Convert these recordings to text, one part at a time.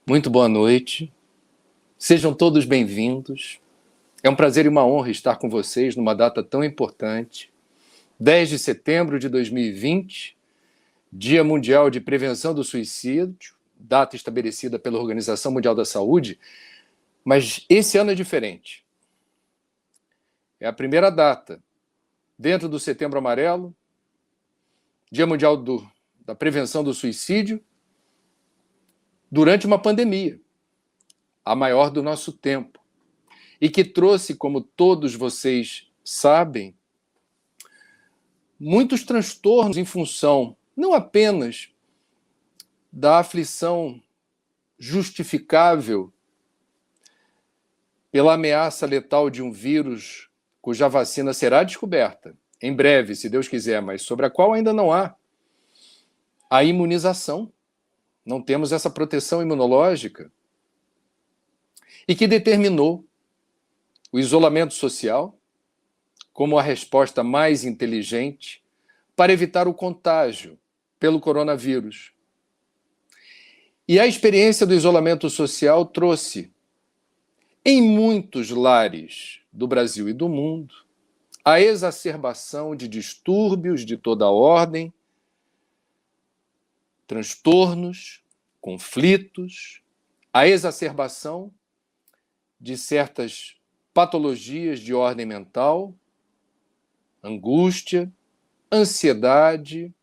Muito boa noite. Sejam todos bem-vindos. É um prazer e uma honra estar com vocês numa data tão importante. 10 de setembro de 2020, Dia Mundial de Prevenção do Suicídio, data estabelecida pela Organização Mundial da Saúde, mas esse ano é diferente. É a primeira data, dentro do Setembro Amarelo, Dia Mundial da Prevenção do Suicídio, durante uma pandemia, a maior do nosso tempo, e que trouxe, como todos vocês sabem, muitos transtornos em função não apenas da aflição justificável pela ameaça letal de um vírus cuja vacina será descoberta em breve, se Deus quiser, mas sobre a qual ainda não há a imunização. Não temos essa proteção imunológica, e que determinou o isolamento social como a resposta mais inteligente para evitar o contágio pelo coronavírus. E a experiência do isolamento social trouxe, em muitos lares do Brasil e do mundo, a exacerbação de distúrbios de toda ordem, transtornos, conflitos, a exacerbação de certas patologias de ordem mental, angústia, ansiedade,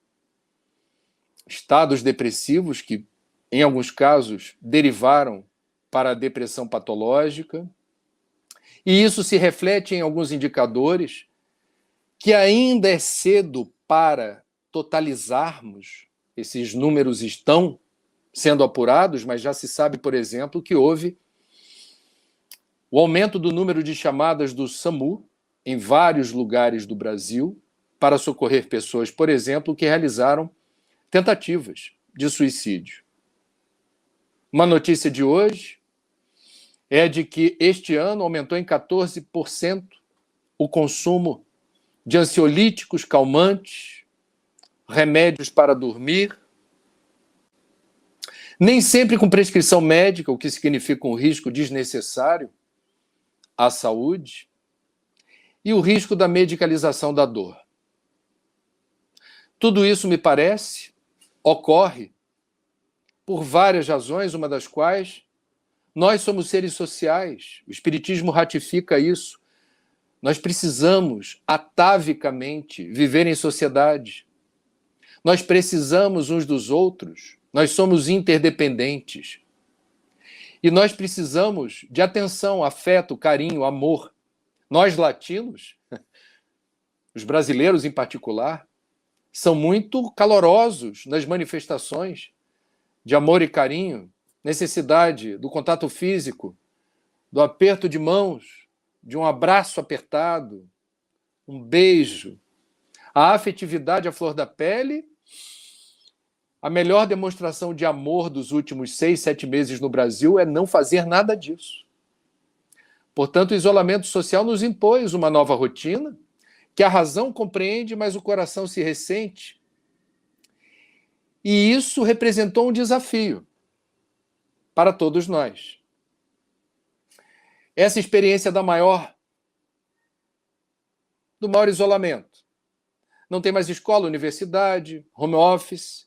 estados depressivos que, em alguns casos, derivaram para a depressão patológica. E isso se reflete em alguns indicadores que ainda é cedo para totalizarmos. Esses números estão sendo apurados, mas já se sabe, por exemplo, que houve o aumento do número de chamadas do SAMU em vários lugares do Brasil para socorrer pessoas, por exemplo, que realizaram tentativas de suicídio. Uma notícia de hoje é de que este ano aumentou em 14% o consumo de ansiolíticos, calmantes, remédios para dormir, nem sempre com prescrição médica, o que significa um risco desnecessário à saúde, e o risco da medicalização da dor. Tudo isso, me parece, ocorre por várias razões, uma das quais nós somos seres sociais. O Espiritismo ratifica isso. Nós precisamos, atavicamente, viver em sociedade. Nós precisamos uns dos outros, nós somos interdependentes. E nós precisamos de atenção, afeto, carinho, amor. Nós latinos, os brasileiros em particular, são muito calorosos nas manifestações de amor e carinho, necessidade do contato físico, do aperto de mãos, de um abraço apertado, um beijo. A afetividade à flor da pele. A melhor demonstração de amor dos últimos 6, 7 meses no Brasil é não fazer nada disso. Portanto, o isolamento social nos impôs uma nova rotina, que a razão compreende, mas o coração se ressente. E isso representou um desafio para todos nós. Essa experiência do maior isolamento. Não tem mais escola, universidade, home office,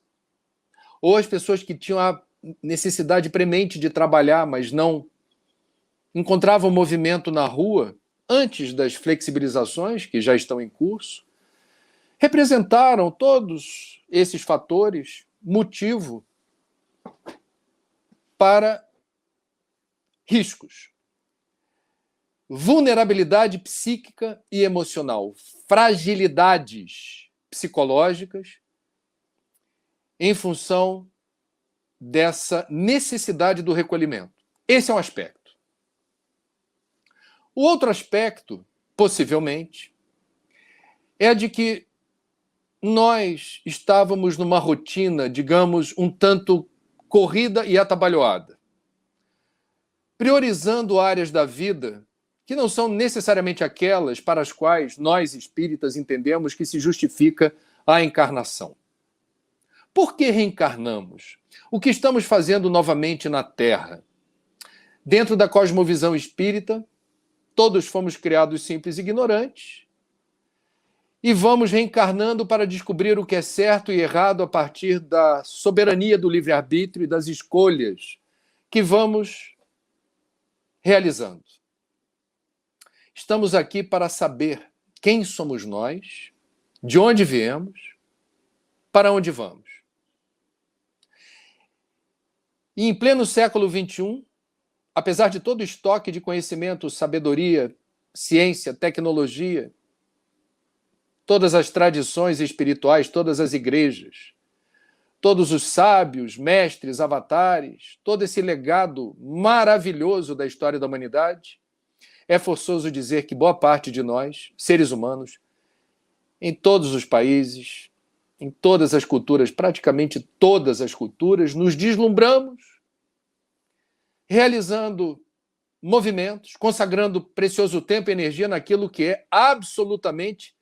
ou as pessoas que tinham a necessidade premente de trabalhar, mas não encontravam movimento na rua antes das flexibilizações que já estão em curso, representaram todos esses fatores motivo para riscos. Vulnerabilidade psíquica e emocional, fragilidades psicológicas, em função dessa necessidade do recolhimento. Esse é um aspecto. O outro aspecto, possivelmente, é a de que nós estávamos numa rotina, digamos, um tanto corrida e atabalhoada, priorizando áreas da vida que não são necessariamente aquelas para as quais nós espíritas entendemos que se justifica a encarnação. Por que reencarnamos? O que estamos fazendo novamente na Terra? Dentro da cosmovisão espírita, todos fomos criados simples e ignorantes e vamos reencarnando para descobrir o que é certo e errado a partir da soberania do livre-arbítrio e das escolhas que vamos realizando. Estamos aqui para saber quem somos nós, de onde viemos, para onde vamos. E em pleno século XXI, apesar de todo o estoque de conhecimento, sabedoria, ciência, tecnologia, todas as tradições espirituais, todas as igrejas, todos os sábios, mestres, avatares, todo esse legado maravilhoso da história da humanidade, é forçoso dizer que boa parte de nós, seres humanos, em todos os países, em todas as culturas, praticamente todas as culturas, nos deslumbramos, realizando movimentos, consagrando precioso tempo e energia naquilo que é absolutamente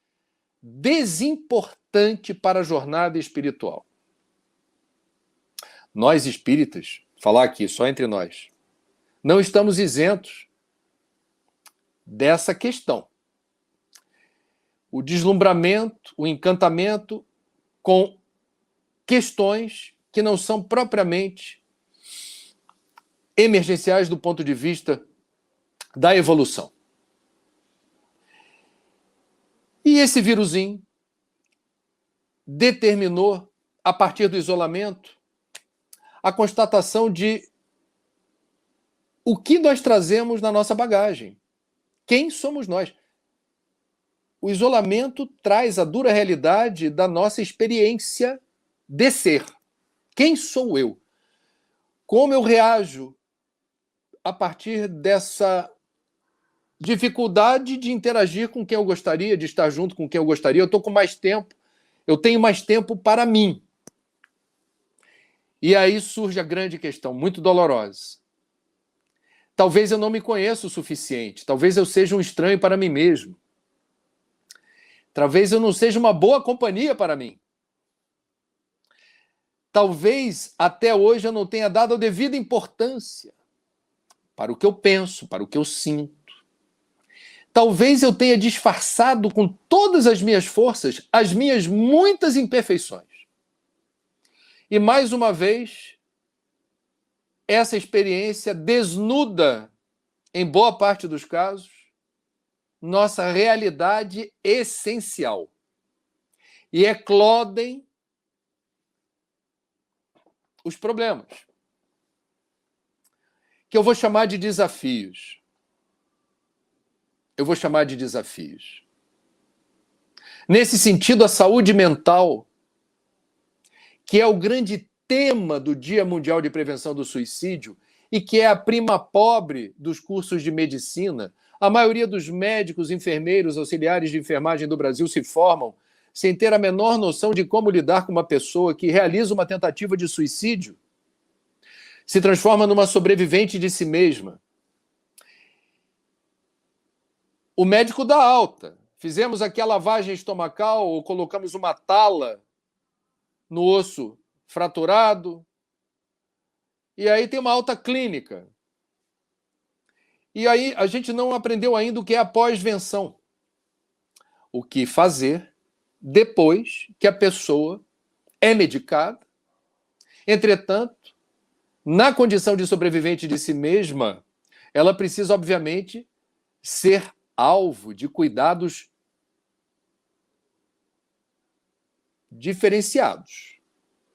desimportante para a jornada espiritual. Nós espíritas, falar aqui só entre nós, não estamos isentos dessa questão. O deslumbramento, o encantamento com questões que não são propriamente emergenciais do ponto de vista da evolução. E esse vírusinho determinou, a partir do isolamento, a constatação de o que nós trazemos na nossa bagagem. Quem somos nós? O isolamento traz a dura realidade da nossa experiência de ser. Quem sou eu? Como eu reajo a partir dessa dificuldade de interagir com quem eu gostaria, de estar junto com quem eu gostaria? Eu estou com mais tempo, eu tenho mais tempo para mim. E aí surge a grande questão, muito dolorosa. Talvez eu não me conheça o suficiente, talvez eu seja um estranho para mim mesmo. Talvez eu não seja uma boa companhia para mim. Talvez até hoje eu não tenha dado a devida importância para o que eu penso, para o que eu sinto. Talvez eu tenha disfarçado com todas as minhas forças as minhas muitas imperfeições. E mais uma vez, essa experiência desnuda, em boa parte dos casos, nossa realidade essencial. E eclodem os problemas, que eu vou chamar de desafios. Eu vou chamar de desafios. Nesse sentido, a saúde mental, que é o grande tema do Dia Mundial de Prevenção do Suicídio e que é a prima pobre dos cursos de medicina. A maioria dos médicos, enfermeiros, auxiliares de enfermagem do Brasil se formam sem ter a menor noção de como lidar com uma pessoa que realiza uma tentativa de suicídio, se transforma numa sobrevivente de si mesma. O médico dá alta. Fizemos aqui a lavagem estomacal ou colocamos uma tala no osso fraturado. E aí tem uma alta clínica. E aí a gente não aprendeu ainda o que é a pós-venção. O que fazer depois que a pessoa é medicada. Entretanto, na condição de sobrevivente de si mesma, ela precisa, obviamente, ser alvo de cuidados diferenciados,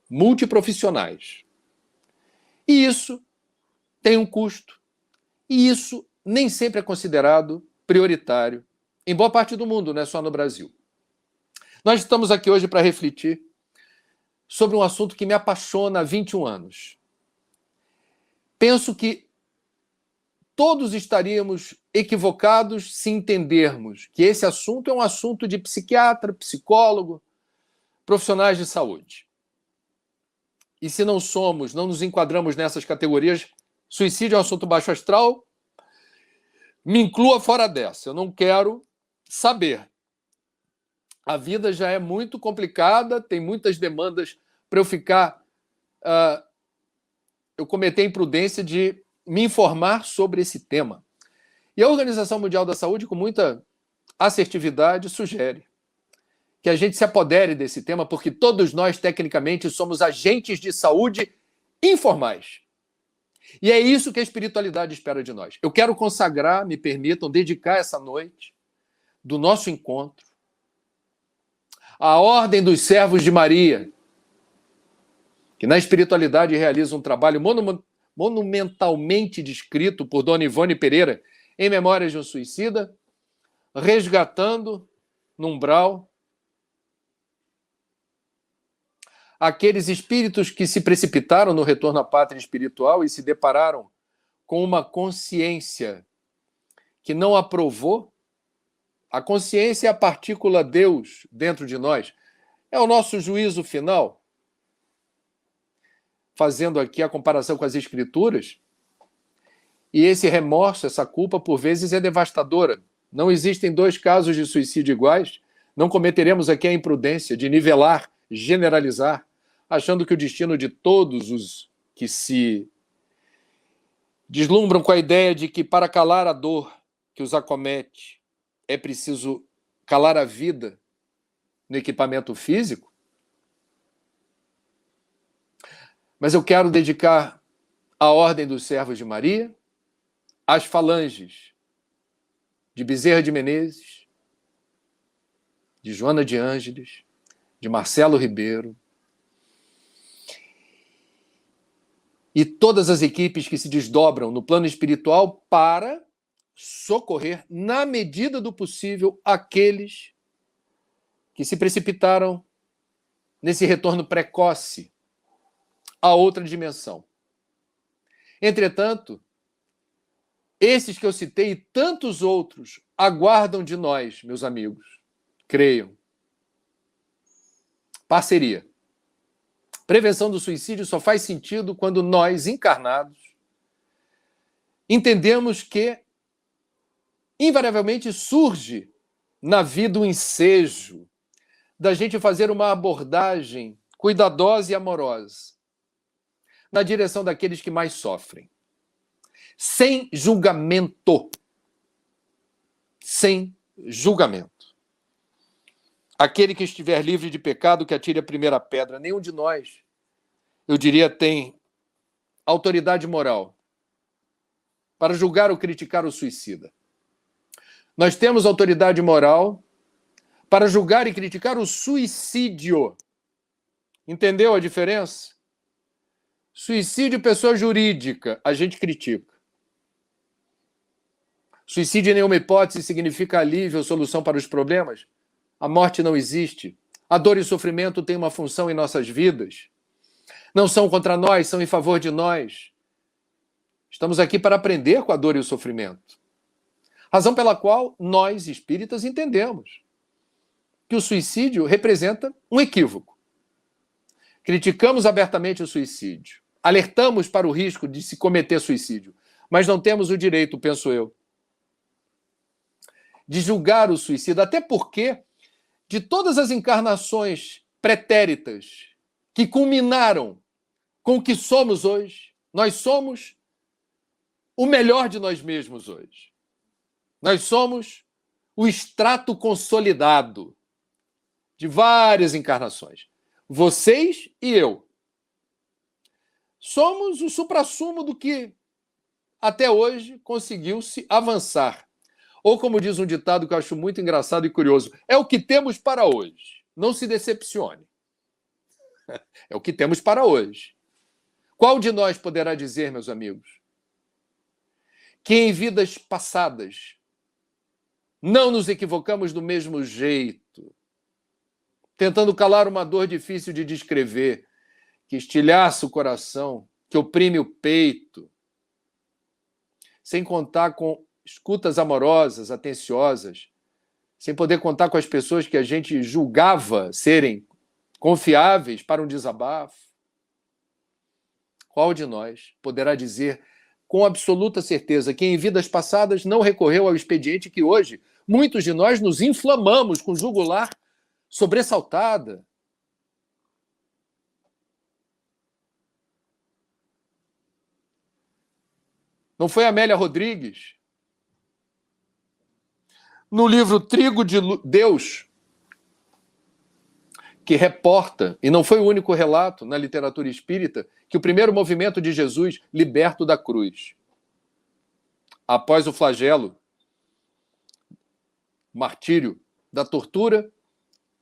multiprofissionais. E isso tem um custo. E isso nem sempre é considerado prioritário em boa parte do mundo, não é só no Brasil. Nós estamos aqui hoje para refletir sobre um assunto que me apaixona há 21 anos. Penso que todos estaríamos equivocados se entendermos que esse assunto é um assunto de psiquiatra, psicólogo, profissionais de saúde. E se não somos, não nos enquadramos nessas categorias, suicídio é um assunto baixo astral, me inclua fora dessa. Eu não quero saber. A vida já é muito complicada, tem muitas demandas para eu ficar eu cometi a imprudência de me informar sobre esse tema. E a Organização Mundial da Saúde, com muita assertividade, sugere que a gente se apodere desse tema, porque todos nós, tecnicamente, somos agentes de saúde informais. E é isso que a espiritualidade espera de nós. Eu quero consagrar, me permitam, dedicar essa noite do nosso encontro à Ordem dos Servos de Maria, que na espiritualidade realiza um trabalho monumentalmente descrito por Dona Ivone Pereira, em Memórias de um Suicida, resgatando no umbral aqueles espíritos que se precipitaram no retorno à pátria espiritual e se depararam com uma consciência que não aprovou. A consciência é a partícula Deus dentro de nós. É o nosso juízo final. Fazendo aqui a comparação com as Escrituras, e esse remorso, essa culpa, por vezes é devastadora. Não existem dois casos de suicídio iguais. Não cometeremos aqui a imprudência de nivelar, generalizar, achando que o destino de todos os que se deslumbram com a ideia de que para calar a dor que os acomete é preciso calar a vida no equipamento físico. Mas eu quero dedicar a Ordem dos Servos de Maria, às falanges de Bezerra de Menezes, de Joana de Ângeles, de Marcelo Ribeiro, e todas as equipes que se desdobram no plano espiritual para socorrer, na medida do possível, aqueles que se precipitaram nesse retorno precoce a outra dimensão. Entretanto, esses que eu citei e tantos outros aguardam de nós, meus amigos, creiam, parceria. Prevenção do suicídio só faz sentido quando nós, encarnados, entendemos que invariavelmente surge na vida o ensejo da gente fazer uma abordagem cuidadosa e amorosa na direção daqueles que mais sofrem. Sem julgamento. Sem julgamento. Aquele que estiver livre de pecado, que atire a primeira pedra. Nenhum de nós, eu diria, tem autoridade moral para julgar ou criticar o suicida. Nós temos autoridade moral para julgar e criticar o suicídio. Entendeu a diferença? Suicídio, pessoa jurídica, a gente critica. Suicídio, em nenhuma hipótese, significa alívio ou solução para os problemas. A morte não existe. A dor e o sofrimento têm uma função em nossas vidas. Não são contra nós, são em favor de nós. Estamos aqui para aprender com a dor e o sofrimento. Razão pela qual nós, espíritas, entendemos que o suicídio representa um equívoco. Criticamos abertamente o suicídio. Alertamos para o risco de se cometer suicídio. Mas não temos o direito, penso eu, de julgar o suicida. Até porque, de todas as encarnações pretéritas que culminaram com o que somos hoje, nós somos o melhor de nós mesmos hoje. Nós somos o extrato consolidado de várias encarnações. Vocês e eu. Somos o suprassumo do que até hoje conseguiu-se avançar. Ou, como diz um ditado que eu acho muito engraçado e curioso, é o que temos para hoje. Não se decepcione. É o que temos para hoje. Qual de nós poderá dizer, meus amigos, que em vidas passadas não nos equivocamos do mesmo jeito, tentando calar uma dor difícil de descrever, que estilhaça o coração, que oprime o peito, sem contar com escutas amorosas, atenciosas, sem poder contar com as pessoas que a gente julgava serem confiáveis para um desabafo? Qual de nós poderá dizer com absoluta certeza que em vidas passadas não recorreu ao expediente que hoje muitos de nós nos inflamamos com jugular sobressaltada? Não foi Amélia Rodrigues? No livro Trigo de Deus, que reporta, e não foi o único relato na literatura espírita, que o primeiro movimento de Jesus, liberto da cruz, após o flagelo, martírio, da tortura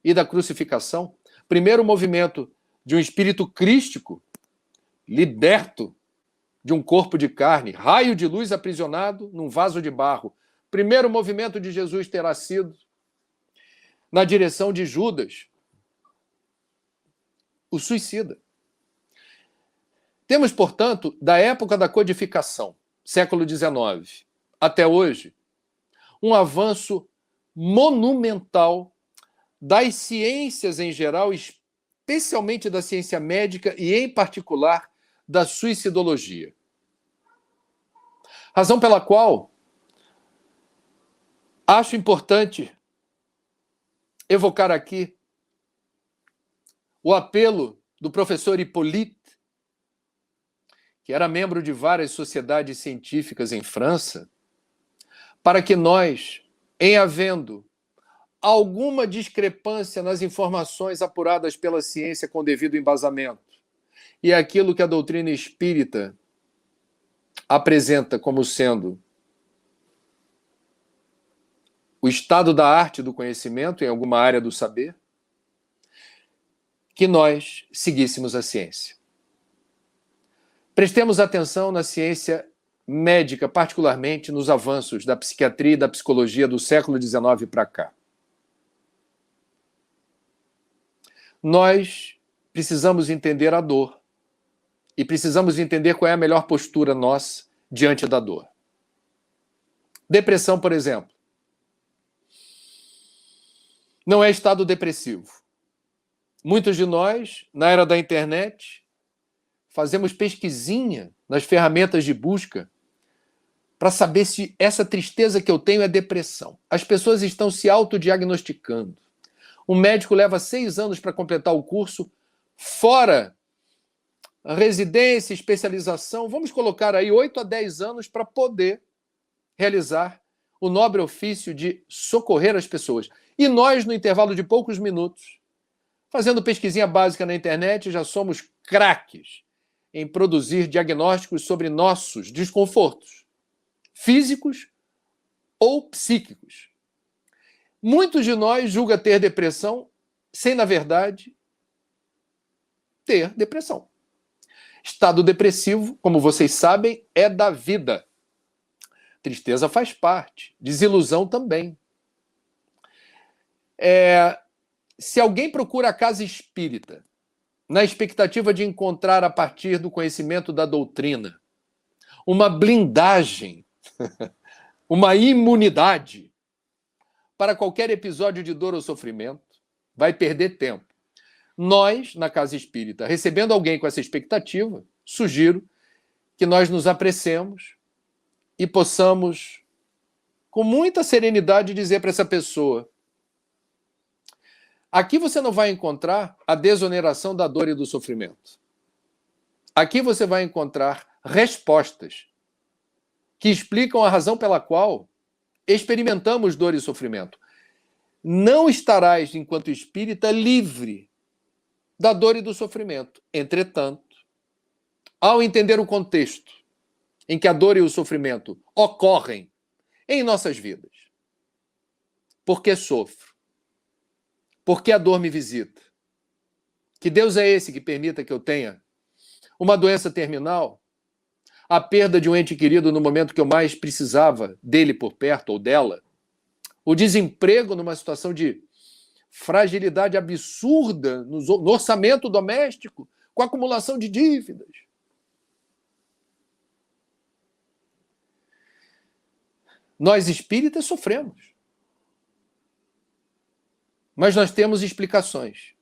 e da crucificação, primeiro movimento de um espírito crístico, liberto de um corpo de carne, raio de luz aprisionado num vaso de barro. Primeiro movimento de Jesus terá sido na direção de Judas, o suicida. Temos, portanto, da época da codificação, século XIX, até hoje, um avanço monumental das ciências em geral, especialmente da ciência médica e, em particular, da suicidologia. Razão pela qual acho importante evocar aqui o apelo do professor Hippolyte, que era membro de várias sociedades científicas em França, para que nós, em havendo alguma discrepância nas informações apuradas pela ciência com devido embasamento e aquilo que a doutrina espírita apresenta como sendo o estado da arte do conhecimento em alguma área do saber, que nós seguíssemos a ciência. Prestemos atenção na ciência médica, particularmente nos avanços da psiquiatria e da psicologia do século XIX para cá. Nós precisamos entender a dor e precisamos entender qual é a melhor postura nossa diante da dor. Depressão, por exemplo, não é estado depressivo. Muitos de nós, na era da internet, fazemos pesquisinha nas ferramentas de busca para saber se essa tristeza que eu tenho é depressão. As pessoas estão se autodiagnosticando. Um médico leva 6 anos para completar o curso, fora a residência, especialização, vamos colocar aí 8 a 10 anos para poder realizar o nobre ofício de socorrer as pessoas. E nós, no intervalo de poucos minutos, fazendo pesquisinha básica na internet, já somos craques em produzir diagnósticos sobre nossos desconfortos físicos ou psíquicos. Muitos de nós julgam ter depressão sem, na verdade, ter depressão. Estado depressivo, como vocês sabem, é da vida. Tristeza faz parte, desilusão também. Se alguém procura a casa espírita na expectativa de encontrar, a partir do conhecimento da doutrina, uma blindagem, uma imunidade para qualquer episódio de dor ou sofrimento, vai perder tempo. Nós, na casa espírita, recebendo alguém com essa expectativa, sugiro que nós nos apressemos e possamos, com muita serenidade, dizer para essa pessoa: aqui você não vai encontrar a desoneração da dor e do sofrimento. Aqui você vai encontrar respostas que explicam a razão pela qual experimentamos dor e sofrimento. Não estarás, enquanto espírita, livre da dor e do sofrimento. Entretanto, ao entender o contexto em que a dor e o sofrimento ocorrem em nossas vidas, por que sofro? Por que a dor me visita? Que Deus é esse que permita que eu tenha uma doença terminal, a perda de um ente querido no momento que eu mais precisava dele por perto ou dela, o desemprego numa situação de fragilidade absurda no orçamento doméstico, com acumulação de dívidas. Nós espíritas sofremos. Mas nós temos explicações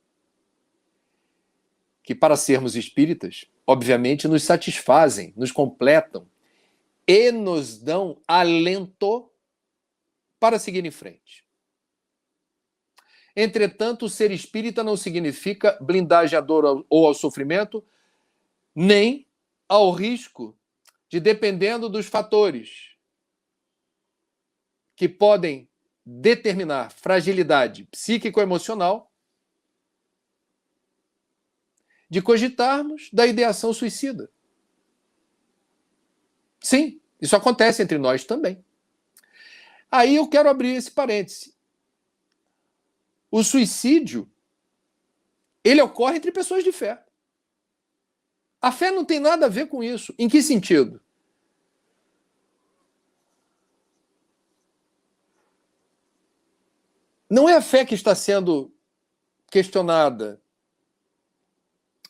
que, para sermos espíritas, obviamente nos satisfazem, nos completam e nos dão alento para seguir em frente. Entretanto, ser espírita não significa blindagem à dor ou ao sofrimento, nem ao risco de, dependendo dos fatores que podem determinar fragilidade psíquico-emocional, de cogitarmos da ideação suicida. Sim, isso acontece entre nós também. Aí eu quero abrir esse parêntese. O suicídio, ele ocorre entre pessoas de fé. A fé não tem nada a ver com isso. Em que sentido? Não é a fé que está sendo questionada.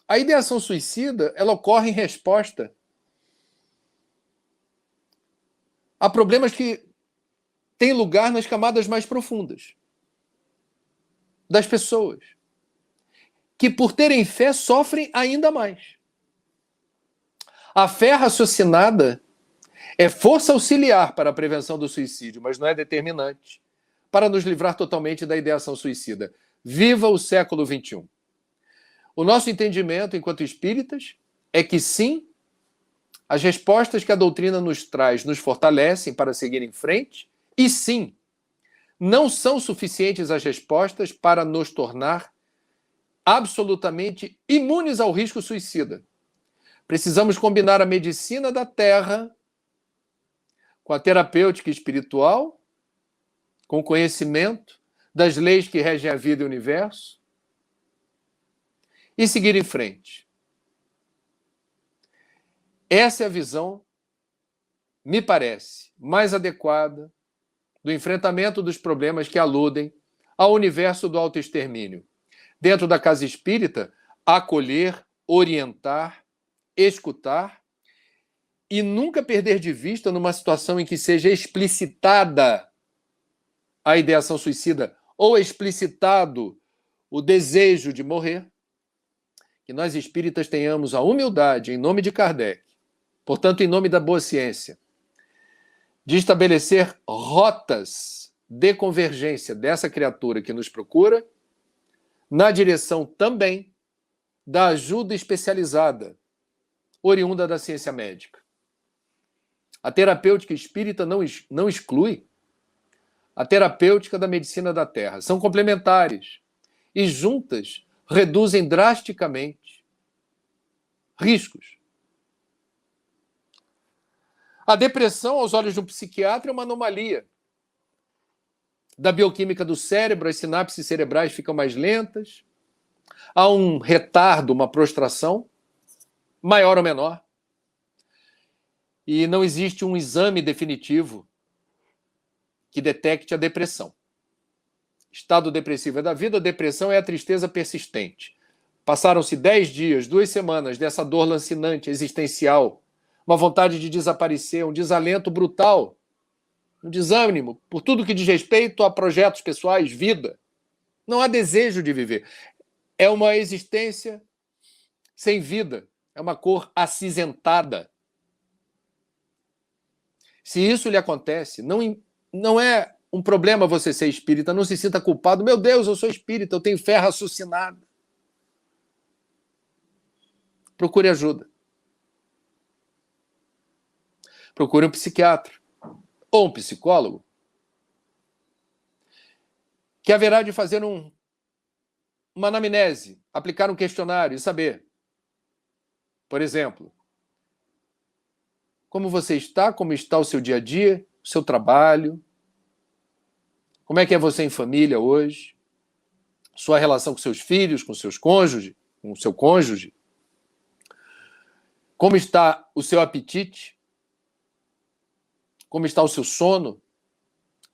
A ideação suicida, ela ocorre em resposta a problemas que têm lugar nas camadas mais profundas das pessoas, que por terem fé sofrem ainda mais. A fé raciocinada é força auxiliar para a prevenção do suicídio, mas não é determinante para nos livrar totalmente da ideação suicida. Viva o século XXI! O nosso entendimento, enquanto espíritas, é que sim, as respostas que a doutrina nos traz nos fortalecem para seguir em frente, e sim, não são suficientes as respostas para nos tornar absolutamente imunes ao risco suicida. Precisamos combinar a medicina da Terra com a terapêutica espiritual, com o conhecimento das leis que regem a vida e o universo, e seguir em frente. Essa é a visão, me parece, mais adequada do enfrentamento dos problemas que aludem ao universo do autoextermínio. Dentro da casa espírita, acolher, orientar, escutar e nunca perder de vista, numa situação em que seja explicitada a ideação suicida ou explicitado o desejo de morrer, que nós espíritas tenhamos a humildade, em nome de Kardec, portanto, em nome da boa ciência, de estabelecer rotas de convergência dessa criatura que nos procura, na direção também da ajuda especializada, oriunda da ciência médica. A terapêutica espírita não exclui a terapêutica da medicina da Terra. São complementares e juntas reduzem drasticamente riscos. A depressão, aos olhos de um psiquiatra, é uma anomalia da bioquímica do cérebro, as sinapses cerebrais ficam mais lentas, há um retardo, uma prostração, maior ou menor, e não existe um exame definitivo que detecte a depressão. Estado depressivo é da vida, a depressão é a tristeza persistente. Passaram-se 10 dias, 2 semanas dessa dor lancinante, existencial, uma vontade de desaparecer, um desalento brutal, um desânimo por tudo que diz respeito a projetos pessoais, vida. Não há desejo de viver. É uma existência sem vida, é uma cor acinzentada. Se isso lhe acontece, não é um problema você ser espírita, não se sinta culpado. Meu Deus, eu sou espírita, eu tenho fé raciocinada. Procure ajuda. Procure um psiquiatra ou um psicólogo que haverá de fazer uma anamnese, aplicar um questionário e saber, por exemplo, como você está, como está o seu dia a dia, o seu trabalho, como é que é você em família hoje, sua relação com seus filhos, com seus cônjuges, com o seu cônjuge, como está o seu apetite, como está o seu sono,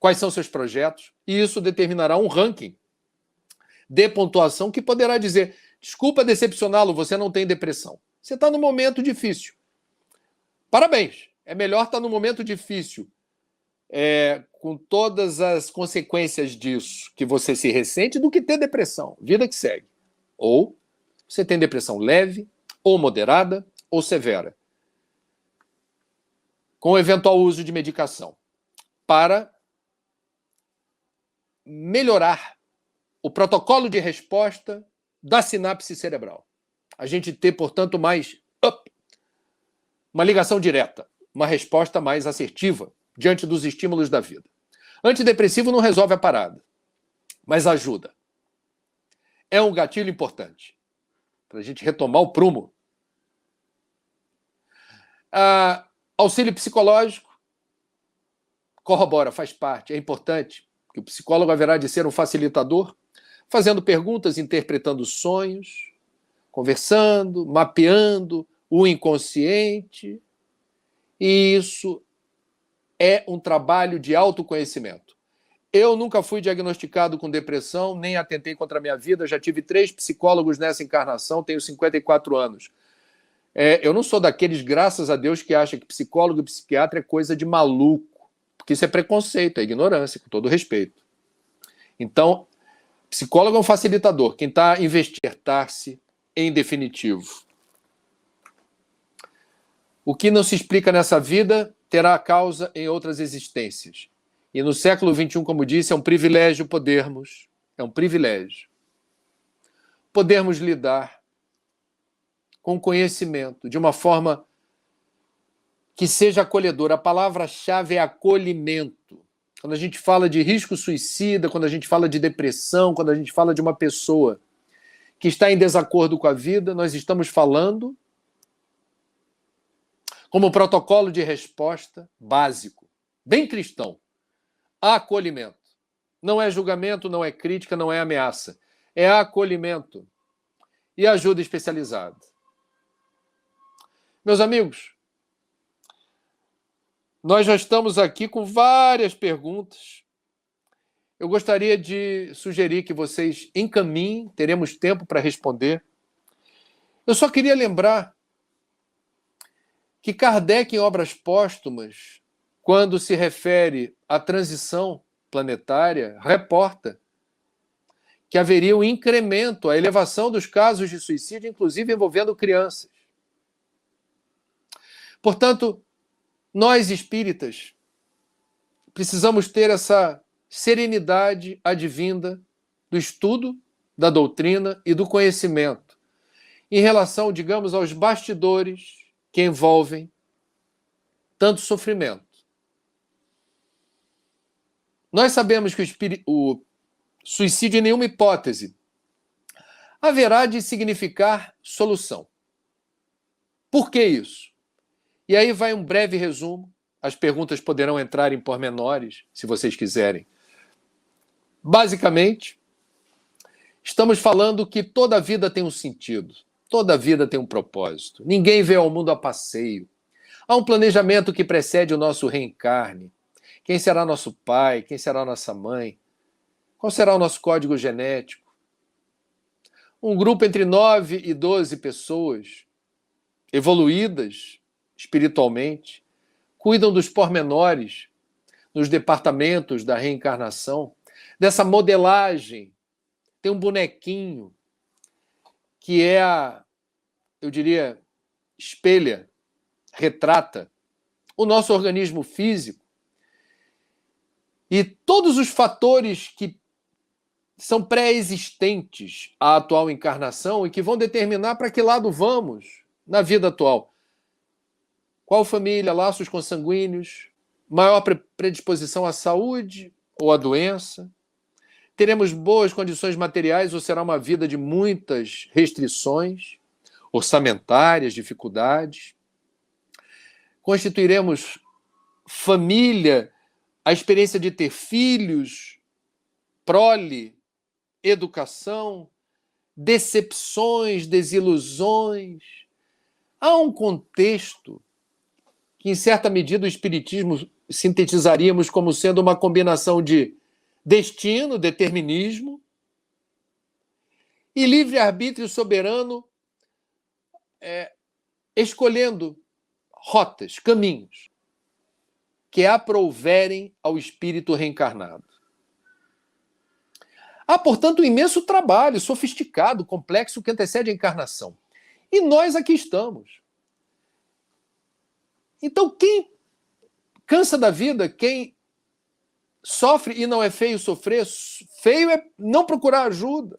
quais são os seus projetos, e isso determinará um ranking de pontuação que poderá dizer: desculpa decepcioná-lo, você não tem depressão. Você está num momento difícil. Parabéns, é melhor estar num momento difícil, com todas as consequências disso que você se ressente, do que ter depressão. Vida que segue. Ou você tem depressão leve, ou moderada, ou severa, com o eventual uso de medicação, para melhorar o protocolo de resposta da sinapse cerebral. A gente ter, portanto, mais uma ligação direta uma resposta mais assertiva diante dos estímulos da vida. Antidepressivo não resolve a parada, mas ajuda. É um gatilho importante para a gente retomar o prumo. Auxílio psicológico corrobora, faz parte, é importante que o psicólogo haverá de ser um facilitador, fazendo perguntas, interpretando sonhos, conversando, mapeando o inconsciente. E isso é um trabalho de autoconhecimento. Eu nunca fui diagnosticado com depressão, nem atentei contra a minha vida, já tive 3 psicólogos nessa encarnação, tenho 54 anos. Eu não sou daqueles, graças a Deus, que acha que psicólogo e psiquiatra é coisa de maluco, porque isso é preconceito, é ignorância, com todo respeito. Então, psicólogo é um facilitador, quem está a investir-se em definitivo. O que não se explica nessa vida terá causa em outras existências. E no século XXI, como disse, é um privilégio podermos lidar com conhecimento de uma forma que seja acolhedora. A palavra-chave é acolhimento. Quando a gente fala de risco suicida, quando a gente fala de depressão, quando a gente fala de uma pessoa que está em desacordo com a vida, nós estamos falando como protocolo de resposta básico, bem cristão, acolhimento. Não é julgamento, não é crítica, não é ameaça. É acolhimento e ajuda especializada. Meus amigos, nós já estamos aqui com várias perguntas. Eu gostaria de sugerir que vocês encaminhem, teremos tempo para responder. Eu só queria lembrar que Kardec, em Obras Póstumas, quando se refere à transição planetária, reporta que haveria um incremento, a elevação dos casos de suicídio, inclusive envolvendo crianças. Portanto, nós espíritas precisamos ter essa serenidade advinda do estudo, da doutrina e do conhecimento em relação, digamos, aos bastidores que envolvem tanto sofrimento. Nós sabemos que o suicídio, em nenhuma hipótese, haverá de significar solução. Por que isso? E aí vai um breve resumo. As perguntas poderão entrar em pormenores, se vocês quiserem. Basicamente, estamos falando que toda vida tem um sentido, toda vida tem um propósito. Ninguém veio ao mundo a passeio. Há um planejamento que precede o nosso reencarne. Quem será nosso pai? Quem será nossa mãe? Qual será o nosso código genético? Um grupo entre 9 e 12 pessoas evoluídas espiritualmente cuidam dos pormenores nos departamentos da reencarnação, dessa modelagem. Tem um bonequinho que eu diria, espelha, retrata o nosso organismo físico e todos os fatores que são pré-existentes à atual encarnação e que vão determinar para que lado vamos na vida atual. Qual família, laços consanguíneos, maior predisposição à saúde ou à doença? Teremos boas condições materiais ou será uma vida de muitas restrições, orçamentárias, dificuldades? Constituiremos família, a experiência de ter filhos, prole, educação, decepções, desilusões. Há um contexto que, em certa medida, o Espiritismo sintetizaríamos como sendo uma combinação de destino, determinismo, e livre-arbítrio soberano, escolhendo rotas, caminhos, que aprouverem ao espírito reencarnado. Há, portanto, um imenso trabalho, sofisticado, complexo, que antecede a encarnação. E nós aqui estamos. Então, quem cansa da vida, quem sofre e não é feio sofrer, feio é não procurar ajuda.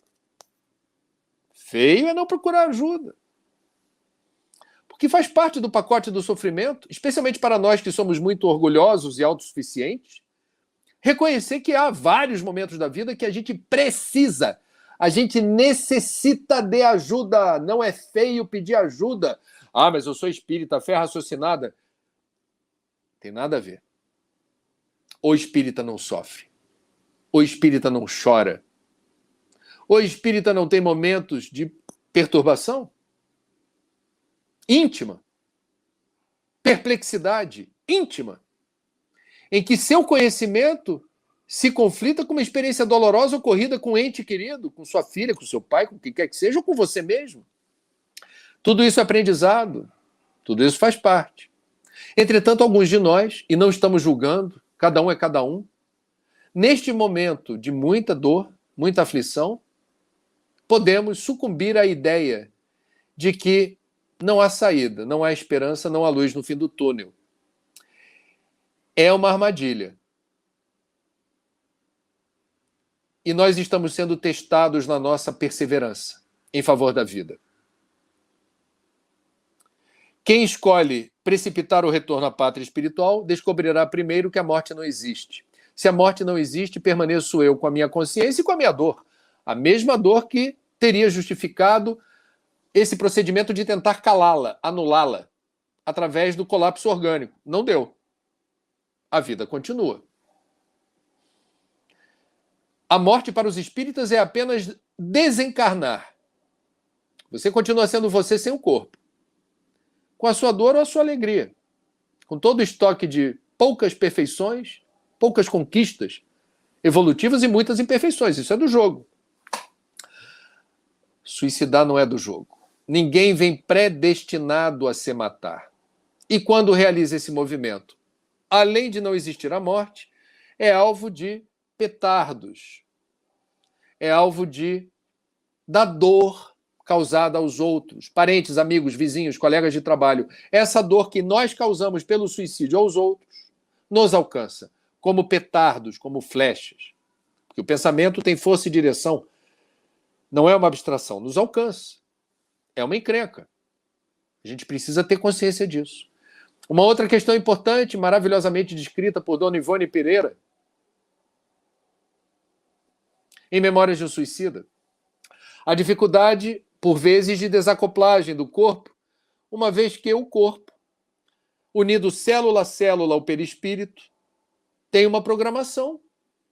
Feio é não procurar ajuda. porque faz parte do pacote do sofrimento, especialmente para nós que somos muito orgulhosos e autossuficientes, reconhecer que há vários momentos da vida que a gente precisa, a gente necessita de ajuda. Não é feio pedir ajuda. Ah, mas eu sou espírita, fé raciocinada. Tem nada a ver. O espírita não sofre. O espírita não chora. O espírita não tem momentos de perturbação íntima, perplexidade íntima, em que seu conhecimento se conflita com uma experiência dolorosa ocorrida com um ente querido, com sua filha, com seu pai, com quem quer que seja, ou com você mesmo. Tudo isso é aprendizado, tudo isso faz parte. Entretanto, alguns de nós, e não estamos julgando, cada um é cada um, neste momento de muita dor, muita aflição, podemos sucumbir à ideia de que não há saída, não há esperança, não há luz no fim do túnel. É uma armadilha. E nós estamos sendo testados na nossa perseverança em favor da vida. Quem escolhe precipitar o retorno à pátria espiritual descobrirá primeiro que a morte não existe. Se a morte não existe, permaneço eu com a minha consciência e com a minha dor. A mesma dor que teria justificado esse procedimento de tentar calá-la, anulá-la, através do colapso orgânico. Não deu. A vida continua. A morte para os espíritas é apenas desencarnar. Você continua sendo você sem o corpo, com a sua dor ou a sua alegria, com todo o estoque de poucas perfeições, poucas conquistas evolutivas e muitas imperfeições. Isso é do jogo. Suicidar não é do jogo. Ninguém vem predestinado a se matar. E quando realiza esse movimento, além de não existir a morte, é alvo de petardos, é alvo da dor causada aos outros, parentes, amigos, vizinhos, colegas de trabalho. Essa dor que nós causamos pelo suicídio aos outros nos alcança, como petardos, como flechas. Porque o pensamento tem força e direção, não é uma abstração, nos alcança. É uma encrenca. A gente precisa ter consciência disso. Uma outra questão importante, maravilhosamente descrita por Dona Ivone Pereira, em Memórias de um Suicida, a dificuldade, por vezes, de desacoplagem do corpo, uma vez que o corpo, unido célula a célula ao perispírito, tem uma programação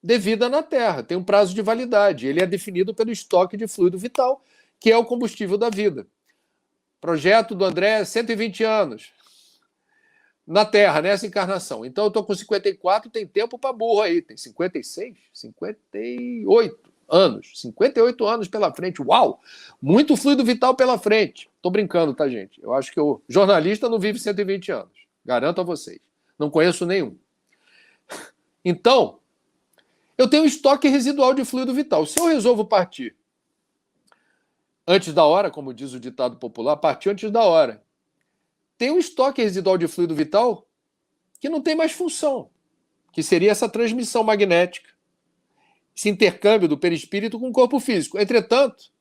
devida na Terra, tem um prazo de validade. Ele é definido pelo estoque de fluido vital, que é o combustível da vida. Projeto do André, 120 anos na Terra, nessa encarnação. Então eu estou com 54, tem tempo para burro aí. Tem 56, 58 anos. 58 anos pela frente. Uau! Muito fluido vital pela frente. Estou brincando, tá, gente? Eu acho que o jornalista não vive 120 anos. Garanto a vocês. Não conheço nenhum. Então, eu tenho um estoque residual de fluido vital. Se eu resolvo partir antes da hora, como diz o ditado popular, partir antes da hora, tem um estoque residual de fluido vital que não tem mais função, que seria essa transmissão magnética, esse intercâmbio do perispírito com o corpo físico. Entretanto,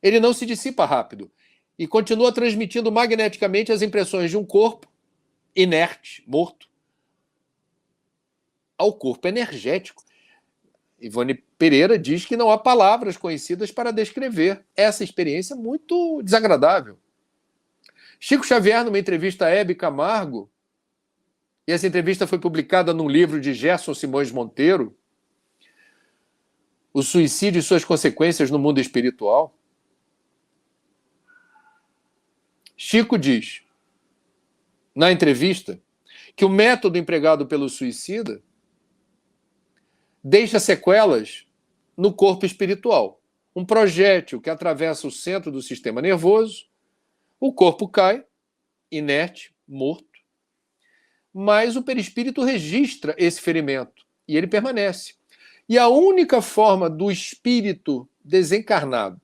ele não se dissipa rápido e continua transmitindo magneticamente as impressões de um corpo inerte, morto, ao corpo energético. Ivone Pereira diz que não há palavras conhecidas para descrever essa experiência muito desagradável. Chico Xavier, numa entrevista a Hebe Camargo, e essa entrevista foi publicada num livro de Gerson Simões Monteiro, O Suicídio e Suas Consequências no Mundo Espiritual. Chico diz, na entrevista, que o método empregado pelo suicida deixa sequelas no corpo espiritual. Um projétil que atravessa o centro do sistema nervoso, o corpo cai, inerte, morto, mas o perispírito registra esse ferimento e ele permanece. E a única forma do espírito desencarnado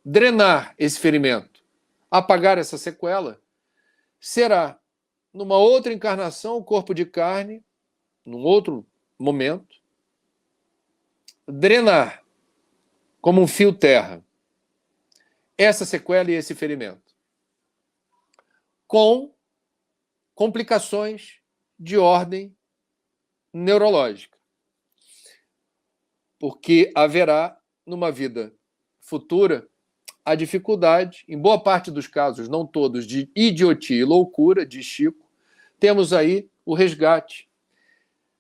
drenar esse ferimento, apagar essa sequela, será, numa outra encarnação, o corpo de carne, num outro momento, drenar como um fio terra essa sequela e esse ferimento. com complicações de ordem neurológica. Porque haverá, numa vida futura, a dificuldade, em boa parte dos casos, não todos, de idiotia e loucura, de Chico, temos aí o resgate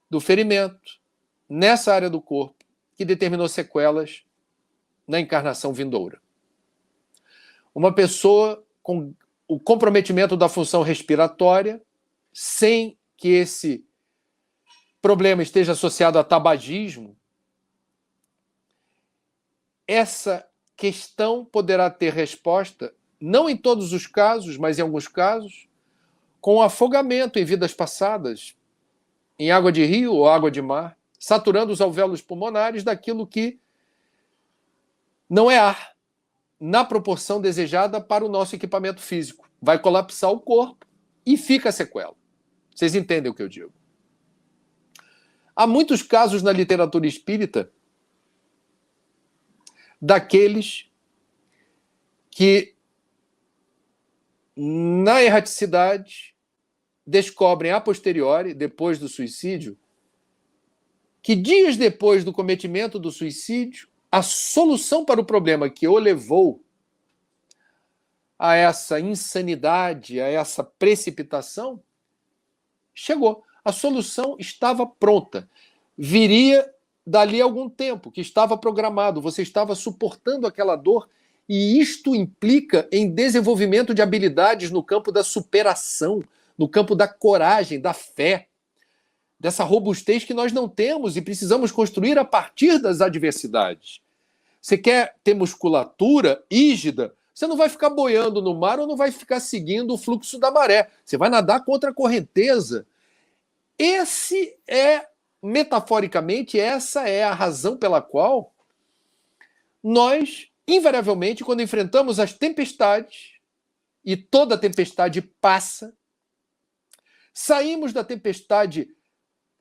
do ferimento nessa área do corpo que determinou sequelas na encarnação vindoura. Uma pessoa com o comprometimento da função respiratória, sem que esse problema esteja associado a tabagismo, essa questão poderá ter resposta, não em todos os casos, mas em alguns casos, com afogamento em vidas passadas, em água de rio ou água de mar, saturando os alvéolos pulmonares daquilo que não é ar, na proporção desejada para o nosso equipamento físico. Vai colapsar o corpo e fica a sequela. Vocês entendem o que eu digo? Há muitos casos na literatura espírita daqueles que, na erraticidade, descobrem a posteriori, depois do suicídio, que dias depois do cometimento do suicídio, a solução para o problema que o levou a essa insanidade, a essa precipitação, chegou. A solução estava pronta. Viria dali a algum tempo, que estava programado. Você estava suportando aquela dor e isto implica em desenvolvimento de habilidades no campo da superação, no campo da coragem, da fé, dessa robustez que nós não temos e precisamos construir a partir das adversidades. Você quer ter musculatura rígida, você não vai ficar boiando no mar ou não vai ficar seguindo o fluxo da maré. Você vai nadar contra a correnteza. Metaforicamente, essa é a razão pela qual nós, invariavelmente, quando enfrentamos as tempestades, e toda tempestade passa, saímos da tempestade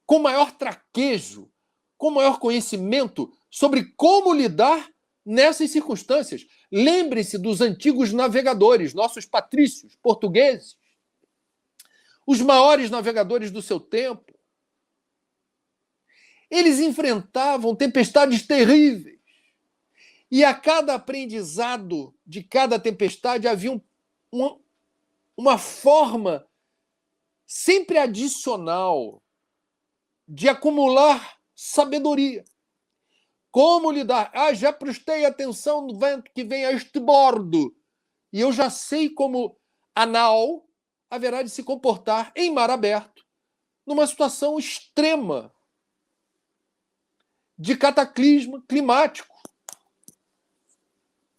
com maior traquejo, com maior conhecimento sobre como lidar nessas circunstâncias. Lembre-se dos antigos navegadores, nossos patrícios portugueses, os maiores navegadores do seu tempo. Eles enfrentavam tempestades terríveis. E a cada aprendizado de cada tempestade havia uma forma sempre adicional de acumular sabedoria. Como lidar? Já prestei atenção no vento que vem a este bordo. E eu já sei como a nau haverá de se comportar em mar aberto, numa situação extrema de cataclisma climático.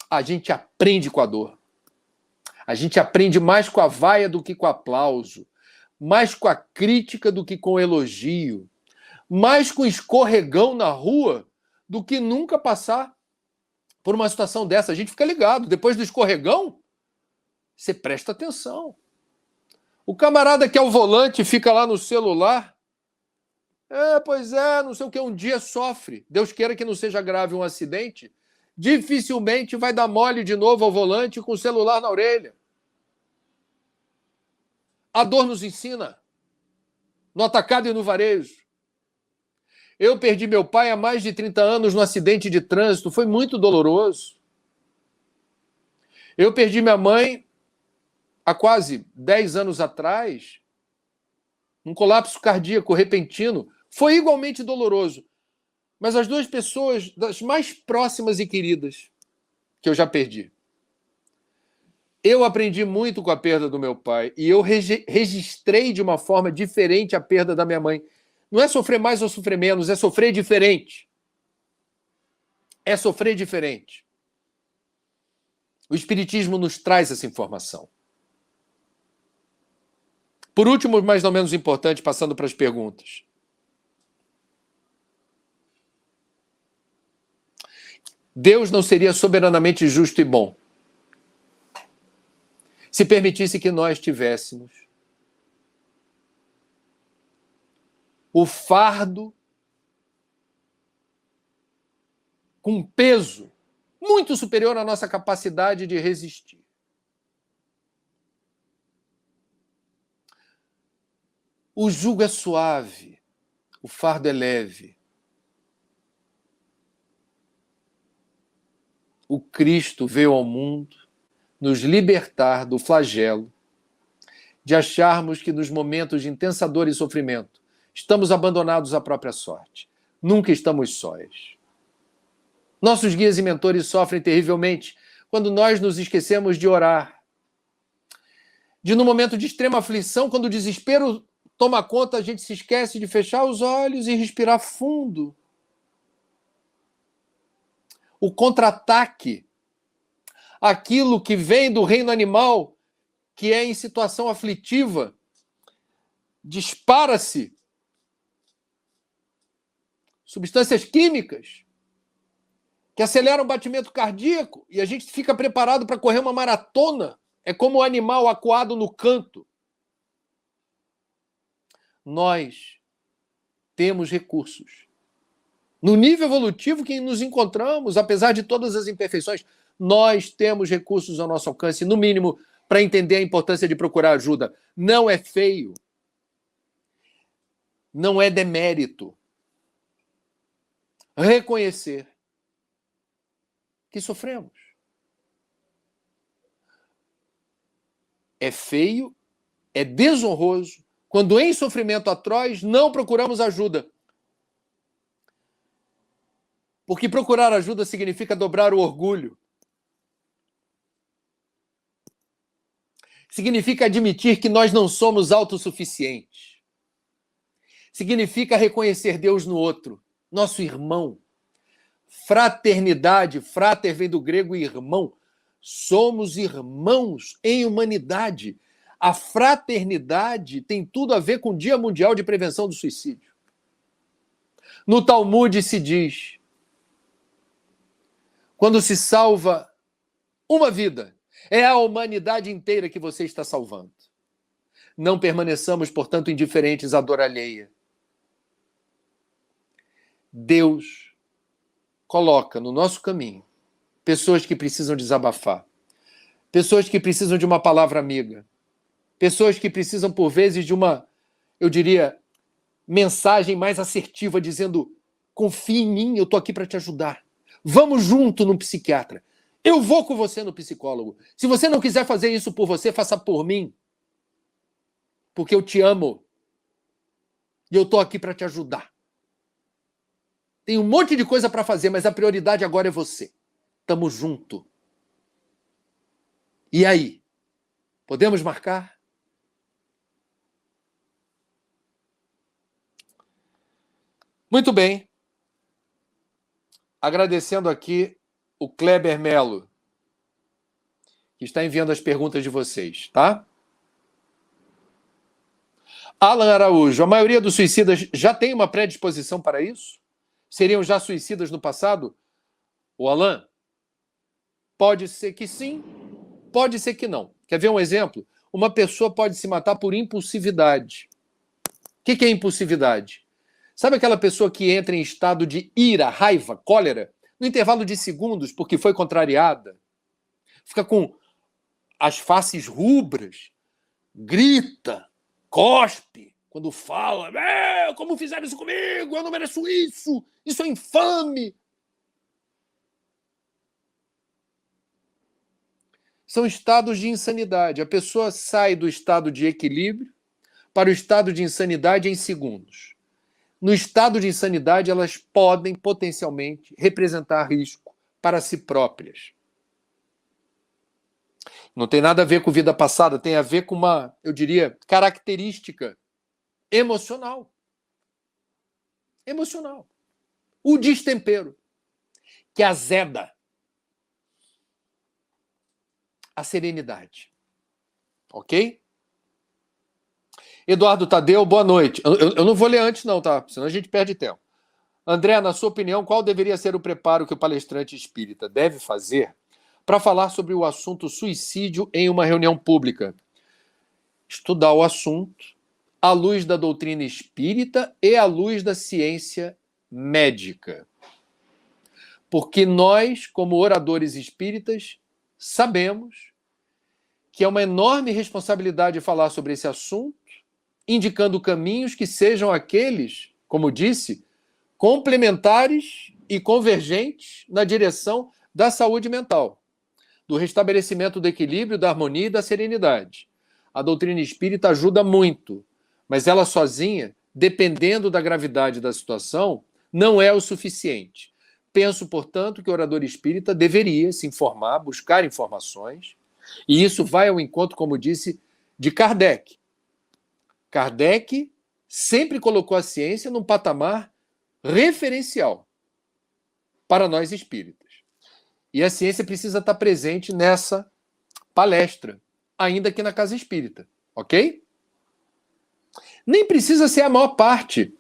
A gente aprende com a dor. A gente aprende mais com a vaia do que com o aplauso, mais com a crítica do que com o elogio, mais com escorregão na rua do que nunca passar por uma situação dessa. A gente fica ligado. Depois do escorregão, você presta atenção. O camarada que é o volante fica lá no celular. Pois é, não sei o que, um dia sofre. Deus queira que não seja grave um acidente. Dificilmente vai dar mole de novo ao volante com o celular na orelha. A dor nos ensina. No atacado e no varejo. Eu perdi meu pai há mais de 30 anos num acidente de trânsito. Foi muito doloroso. Eu perdi minha mãe há quase 10 anos atrás, num colapso cardíaco repentino. Foi igualmente doloroso. Mas as duas pessoas das mais próximas e queridas que eu já perdi. Eu aprendi muito com a perda do meu pai e eu registrei de uma forma diferente a perda da minha mãe. Não é sofrer mais ou sofrer menos, é sofrer diferente. É sofrer diferente. O Espiritismo nos traz essa informação. Por último, mas não menos importante, passando para as perguntas. Deus não seria soberanamente justo e bom se permitisse que nós tivéssemos o fardo com peso muito superior à nossa capacidade de resistir. O jugo é suave, o fardo é leve. O Cristo veio ao mundo nos libertar do flagelo de acharmos que nos momentos de intensa dor e sofrimento estamos abandonados à própria sorte. Nunca estamos sós. Nossos guias e mentores sofrem terrivelmente quando nós nos esquecemos de orar. De num momento de extrema aflição, quando o desespero toma conta, a gente se esquece de fechar os olhos e respirar fundo. O contra-ataque, aquilo que vem do reino animal, que é em situação aflitiva, dispara-se substâncias químicas que aceleram o batimento cardíaco e a gente fica preparado para correr uma maratona. É como o animal acuado no canto. Nós temos recursos. No nível evolutivo que nos encontramos, apesar de todas as imperfeições, nós temos recursos ao nosso alcance, no mínimo, para entender a importância de procurar ajuda. Não é feio. Não é demérito. Reconhecer que sofremos. É feio, é desonroso, quando em sofrimento atroz não procuramos ajuda. Porque procurar ajuda significa dobrar o orgulho. Significa admitir que nós não somos autossuficientes. Significa reconhecer Deus no outro, nosso irmão. Fraternidade, frater vem do grego irmão. Somos irmãos em humanidade. A fraternidade tem tudo a ver com o Dia Mundial de Prevenção do Suicídio. No Talmud se diz: quando se salva uma vida, é a humanidade inteira que você está salvando. Não permaneçamos, portanto, indiferentes à dor alheia. Deus coloca no nosso caminho pessoas que precisam desabafar, pessoas que precisam de uma palavra amiga, pessoas que precisam, por vezes, de uma, eu diria, mensagem mais assertiva, dizendo: confie em mim, eu estou aqui para te ajudar. Vamos junto no psiquiatra. Eu vou com você no psicólogo. Se você não quiser fazer isso por você, faça por mim. Porque eu te amo. E eu estou aqui para te ajudar. Tem um monte de coisa para fazer, mas a prioridade agora é você. Tamo junto. E aí? Podemos marcar? Muito bem. Agradecendo aqui o Kleber Melo, que está enviando as perguntas de vocês, tá? Alan Araújo, a maioria dos suicidas já tem uma predisposição para isso? Seriam já suicidas no passado? O Alan, pode ser que sim, pode ser que não. Quer ver um exemplo? Uma pessoa pode se matar por impulsividade. O que é impulsividade? Sabe aquela pessoa que entra em estado de ira, raiva, cólera, no intervalo de segundos porque foi contrariada? Fica com as faces rubras, grita, cospe, quando fala: como fizeram isso comigo? Eu não mereço isso! Isso é infame! São estados de insanidade. A pessoa sai do estado de equilíbrio para o estado de insanidade em segundos. No estado de insanidade, elas podem potencialmente representar risco para si próprias. Não tem nada a ver com vida passada, tem a ver com uma, eu diria, característica emocional. Emocional. O destempero, que azeda a serenidade. Ok? Eduardo Tadeu, boa noite. Eu não vou ler antes não, tá? Senão a gente perde tempo. André, na sua opinião, qual deveria ser o preparo que o palestrante espírita deve fazer para falar sobre o assunto suicídio em uma reunião pública? Estudar o assunto à luz da doutrina espírita e à luz da ciência médica. Porque nós, como oradores espíritas, sabemos que é uma enorme responsabilidade falar sobre esse assunto indicando caminhos que sejam aqueles, como disse, complementares e convergentes na direção da saúde mental, do restabelecimento do equilíbrio, da harmonia e da serenidade. A doutrina espírita ajuda muito, mas ela sozinha, dependendo da gravidade da situação, não é o suficiente. Penso, portanto, que o orador espírita deveria se informar, buscar informações, e isso vai ao encontro, como disse, de Kardec. Kardec sempre colocou a ciência num patamar referencial para nós espíritas. E a ciência precisa estar presente nessa palestra, ainda aqui na Casa Espírita, ok? Nem precisa ser a maior parte.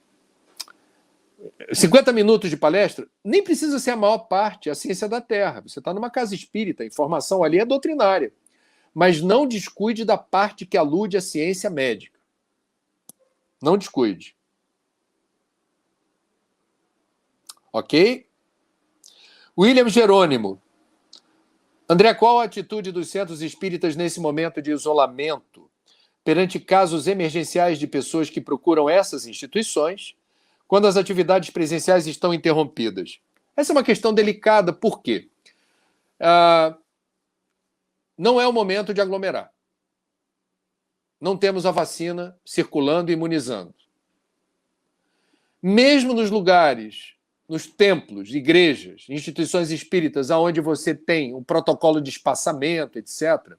50 minutos de palestra, nem precisa ser a maior parte a ciência da Terra. Você está numa casa espírita, a informação ali é doutrinária. Mas não descuide da parte que alude à ciência médica. Não descuide. Ok? William Jerônimo. André, qual a atitude dos centros espíritas nesse momento de isolamento perante casos emergenciais de pessoas que procuram essas instituições quando as atividades presenciais estão interrompidas? Essa é uma questão delicada, por quê? Não é o momento de aglomerar. Não temos a vacina circulando e imunizando. Mesmo nos lugares, nos templos, igrejas, instituições espíritas, onde você tem um protocolo de espaçamento, etc.,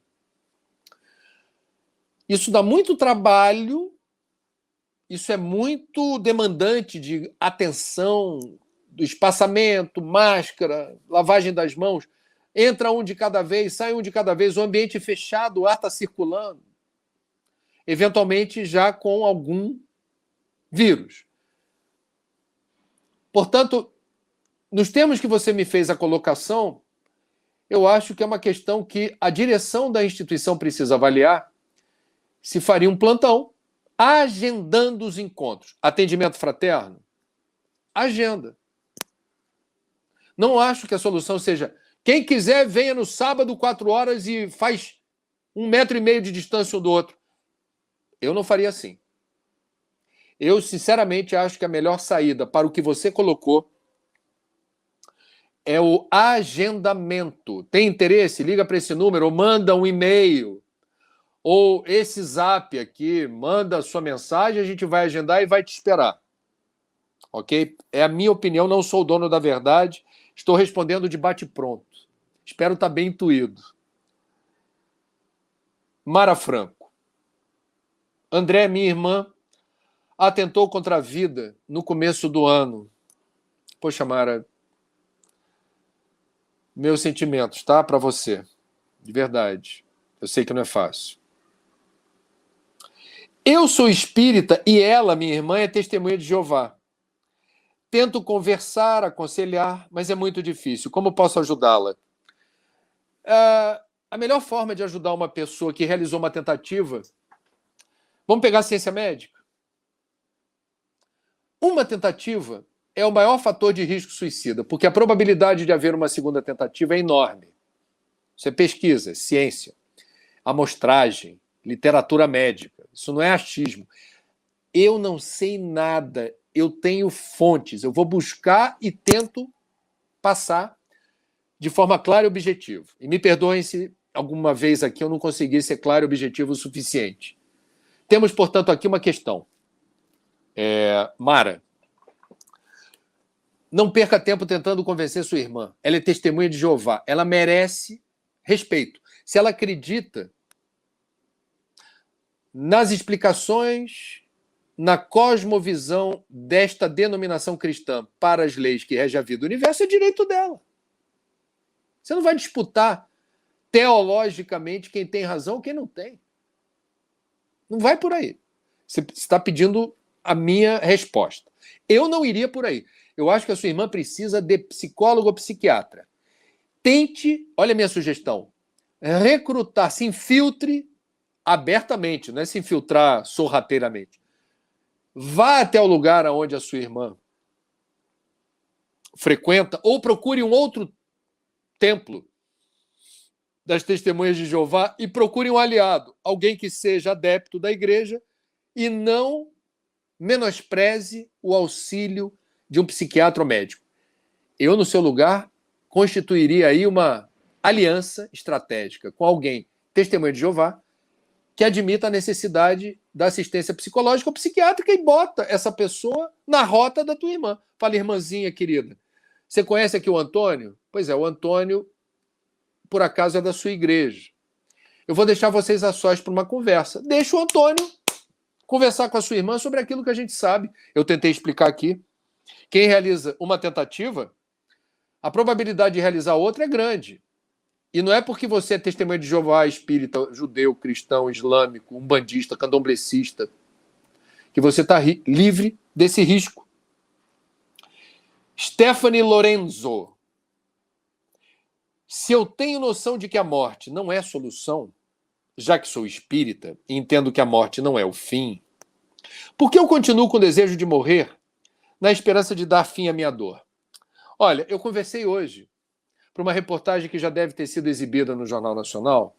isso dá muito trabalho, isso é muito demandante de atenção, do espaçamento, máscara, lavagem das mãos. Entra um de cada vez, sai um de cada vez, o ambiente fechado, o ar está circulando. Eventualmente já com algum vírus. Portanto, nos termos que você me fez a colocação, eu acho que é uma questão que a direção da instituição precisa avaliar se faria um plantão, agendando os encontros. Atendimento fraterno? Agenda. Não acho que a solução seja quem quiser venha no sábado 4 horas e faz 1,5 metro de distância um do outro. Eu não faria assim. Eu, sinceramente, acho que a melhor saída para o que você colocou é o agendamento. Tem interesse? Liga para esse número ou manda um e-mail. Ou esse zap aqui, manda a sua mensagem, a gente vai agendar e vai te esperar. Ok? É a minha opinião, não sou o dono da verdade. Estou respondendo de bate-pronto. Espero estar bem intuído. Mara Franco. André, minha irmã, atentou contra a vida no começo do ano. Poxa, Mara, meus sentimentos, tá? Para você. De verdade. Eu sei que não é fácil. Eu sou espírita e ela, minha irmã, é testemunha de Jeová. Tento conversar, aconselhar, mas é muito difícil. Como posso ajudá-la? A melhor forma de ajudar uma pessoa que realizou uma tentativa... Vamos pegar a ciência médica? Uma tentativa é o maior fator de risco suicida, porque a probabilidade de haver uma segunda tentativa é enorme. Isso é pesquisa, ciência, amostragem, literatura médica. Isso não é achismo. Eu não sei nada, eu tenho fontes, eu vou buscar e tento passar de forma clara e objetiva. E me perdoem se alguma vez aqui eu não consegui ser claro e objetivo o suficiente. Temos, portanto, aqui uma questão. Mara, não perca tempo tentando convencer sua irmã. Ela é testemunha de Jeová. Ela merece respeito. Se ela acredita nas explicações, na cosmovisão desta denominação cristã para as leis que regem a vida do universo, é direito dela. Você não vai disputar teologicamente quem tem razão ou quem não tem. Não vai por aí. Você está pedindo a minha resposta. Eu não iria por aí. Eu acho que a sua irmã precisa de psicólogo ou psiquiatra. Tente, olha a minha sugestão, recrutar, se infiltre abertamente, não é se infiltrar sorrateiramente. Vá até o lugar onde a sua irmã frequenta ou procure um outro templo das Testemunhas de Jeová e procure um aliado, alguém que seja adepto da igreja e não menospreze o auxílio de um psiquiatra ou médico. Eu, no seu lugar, constituiria aí uma aliança estratégica com alguém, testemunha de Jeová, que admita a necessidade da assistência psicológica ou psiquiátrica e bota essa pessoa na rota da tua irmã. Fala, irmãzinha querida, você conhece aqui o Antônio? Pois é, o Antônio, por acaso, é da sua igreja. Eu vou deixar vocês a sós para uma conversa. Deixa o Antônio conversar com a sua irmã sobre aquilo que a gente sabe. Eu tentei explicar aqui. Quem realiza uma tentativa, a probabilidade de realizar outra é grande. E não é porque você é testemunha de Jeová, espírita, judeu, cristão, islâmico, umbandista, candomblecista, que você está livre desse risco. Stephanie Lorenzo. Se eu tenho noção de que a morte não é solução, já que sou espírita e entendo que a morte não é o fim, por que eu continuo com o desejo de morrer na esperança de dar fim à minha dor? Olha, eu conversei hoje para uma reportagem que já deve ter sido exibida no Jornal Nacional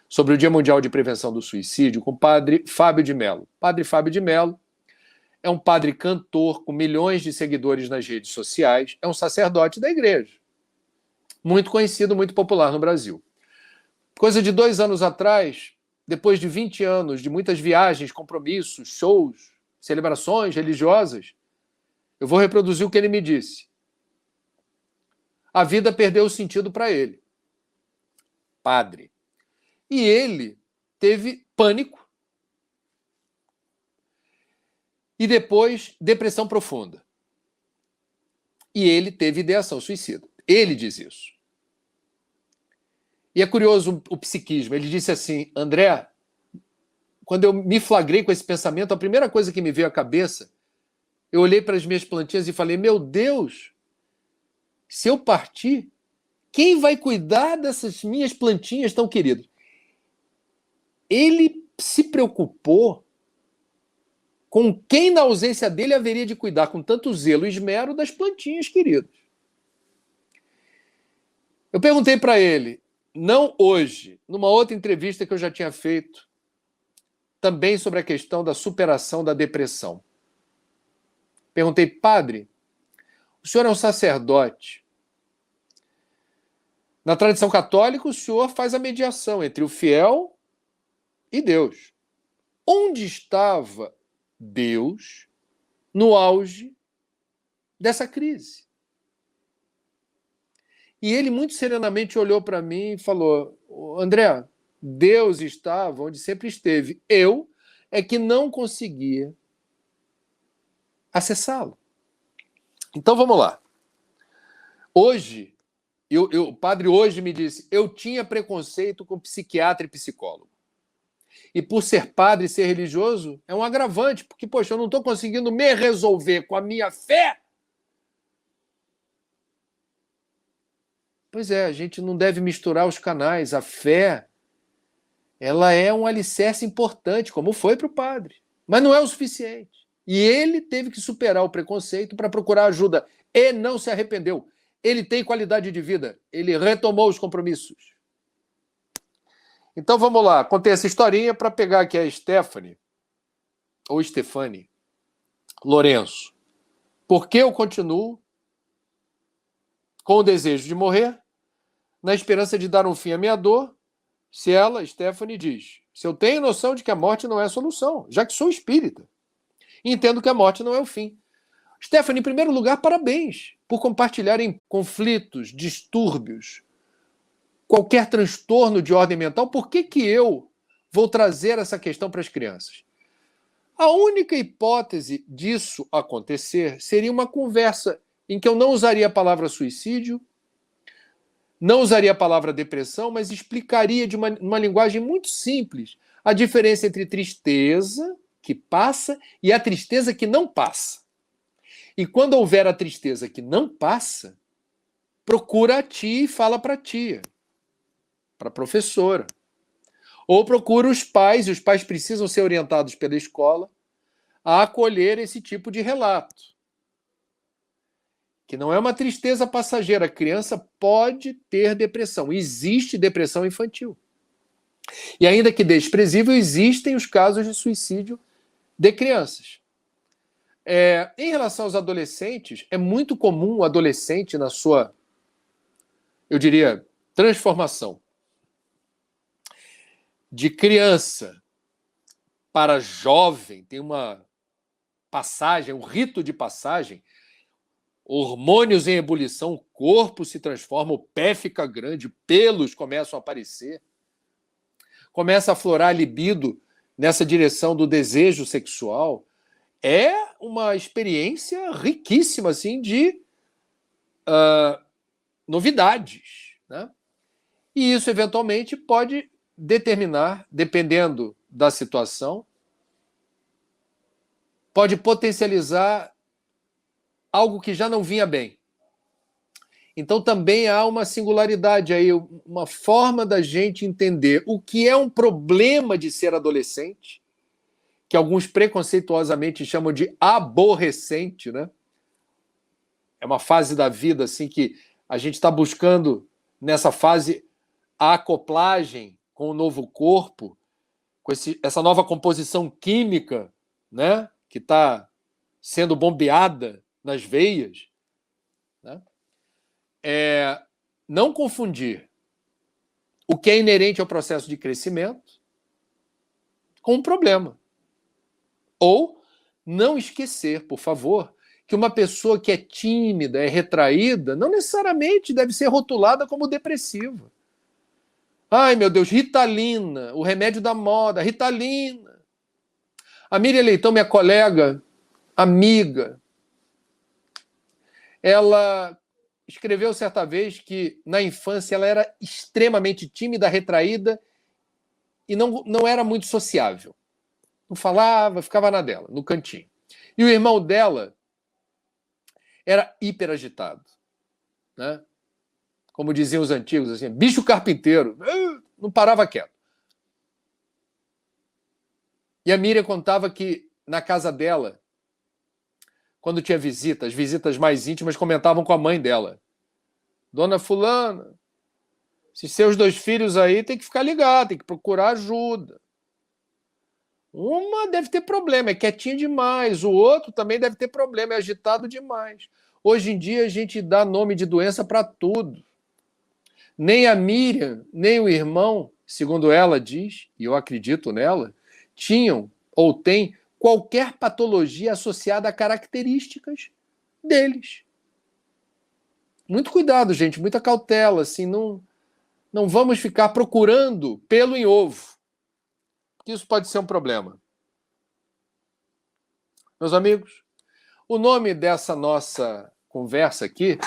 sobre o Dia Mundial de Prevenção do Suicídio com o padre Fábio de Mello. Padre Fábio de Mello é um padre cantor com milhões de seguidores nas redes sociais, é um sacerdote da igreja, muito conhecido, muito popular no Brasil. Coisa de 2 anos atrás, depois de 20 anos de muitas viagens, compromissos, shows, celebrações religiosas, eu vou reproduzir o que ele me disse. A vida perdeu o sentido para ele. Padre. E ele teve pânico e depois depressão profunda. E ele teve ideação suicida. Ele diz isso. E é curioso o psiquismo. Ele disse assim, André, quando eu me flagrei com esse pensamento, a primeira coisa que me veio à cabeça, eu olhei para as minhas plantinhas e falei, meu Deus, se eu partir, quem vai cuidar dessas minhas plantinhas tão queridas? Ele se preocupou com quem na ausência dele haveria de cuidar com tanto zelo e esmero das plantinhas queridas. Eu perguntei para ele, não hoje, numa outra entrevista que eu já tinha feito, também sobre a questão da superação da depressão. Perguntei, padre, o senhor é um sacerdote. Na tradição católica, o senhor faz a mediação entre o fiel e Deus. Onde estava Deus no auge dessa crise? E ele muito serenamente olhou para mim e falou, André, Deus estava onde sempre esteve. Eu é que não conseguia acessá-lo. Então vamos lá. Hoje, o padre hoje me disse, eu tinha preconceito com psiquiatra e psicólogo. E por ser padre e ser religioso, é um agravante, porque, poxa, eu não estou conseguindo me resolver com a minha fé. Pois é, a gente não deve misturar os canais. A fé, ela é um alicerce importante, como foi para o padre, mas não é o suficiente. E ele teve que superar o preconceito para procurar ajuda. E não se arrependeu. Ele tem qualidade de vida. Ele retomou os compromissos. Então vamos lá. Contei essa historinha para pegar aqui a Stephanie, ou Stefani, Lourenço. Por que eu continuo com o desejo de morrer, na esperança de dar um fim à minha dor, se ela, Stephanie, diz, se eu tenho noção de que a morte não é a solução, já que sou espírita, e entendo que a morte não é o fim. Stephanie, em primeiro lugar, parabéns por compartilharem conflitos, distúrbios, qualquer transtorno de ordem mental. Por que eu vou trazer essa questão para as crianças? A única hipótese disso acontecer seria uma conversa em que eu não usaria a palavra suicídio, não usaria a palavra depressão, mas explicaria de uma linguagem muito simples a diferença entre tristeza que passa e a tristeza que não passa. E quando houver a tristeza que não passa, procura a tia e fala para a tia, para a professora. Ou procura os pais, e os pais precisam ser orientados pela escola a acolher esse tipo de relato. Que não é uma tristeza passageira. A criança pode ter depressão. Existe depressão infantil. E ainda que desprezível, existem os casos de suicídio de crianças. Em relação aos adolescentes, é muito comum o adolescente na sua, eu diria, transformação de criança para jovem, tem uma passagem, um rito de passagem, hormônios em ebulição, o corpo se transforma, o pé fica grande, pelos começam a aparecer, começa a aflorar a libido nessa direção do desejo sexual. É uma experiência riquíssima assim, de novidades, né? E isso, eventualmente, pode determinar, dependendo da situação, pode potencializar algo que já não vinha bem. Então, também há uma singularidade aí, uma forma da gente entender o que é um problema de ser adolescente, que alguns preconceituosamente chamam de aborrecente, né? É uma fase da vida assim que a gente está buscando, nessa fase, a acoplagem com o novo corpo, com essa nova composição química, né? Que está sendo bombeada nas veias, né? Não confundir o que é inerente ao processo de crescimento com um problema. Ou não esquecer, por favor, que uma pessoa que é tímida, é retraída, não necessariamente deve ser rotulada como depressiva. Ai, meu Deus, Ritalina, o remédio da moda, Ritalina. A Miriam Leitão, minha colega, amiga, ela escreveu certa vez que na infância ela era extremamente tímida, retraída e não era muito sociável. Não falava, ficava na dela, no cantinho. E o irmão dela era hiperagitado, né? Como diziam os antigos, assim, bicho carpinteiro, não parava quieto. E a Miriam contava que na casa dela, quando tinha visitas mais íntimas comentavam com a mãe dela: Dona Fulana, esses seus 2 filhos aí tem que ficar ligado, tem que procurar ajuda. Uma deve ter problema, é quietinha demais. O outro também deve ter problema, é agitado demais. Hoje em dia a gente dá nome de doença para tudo. Nem a Miriam, nem o irmão, segundo ela diz, e eu acredito nela, tinham ou têm qualquer patologia associada a características deles. Muito cuidado, gente, muita cautela, assim, não vamos ficar procurando pelo em ovo, porque isso pode ser um problema. Meus amigos, o nome dessa nossa conversa aqui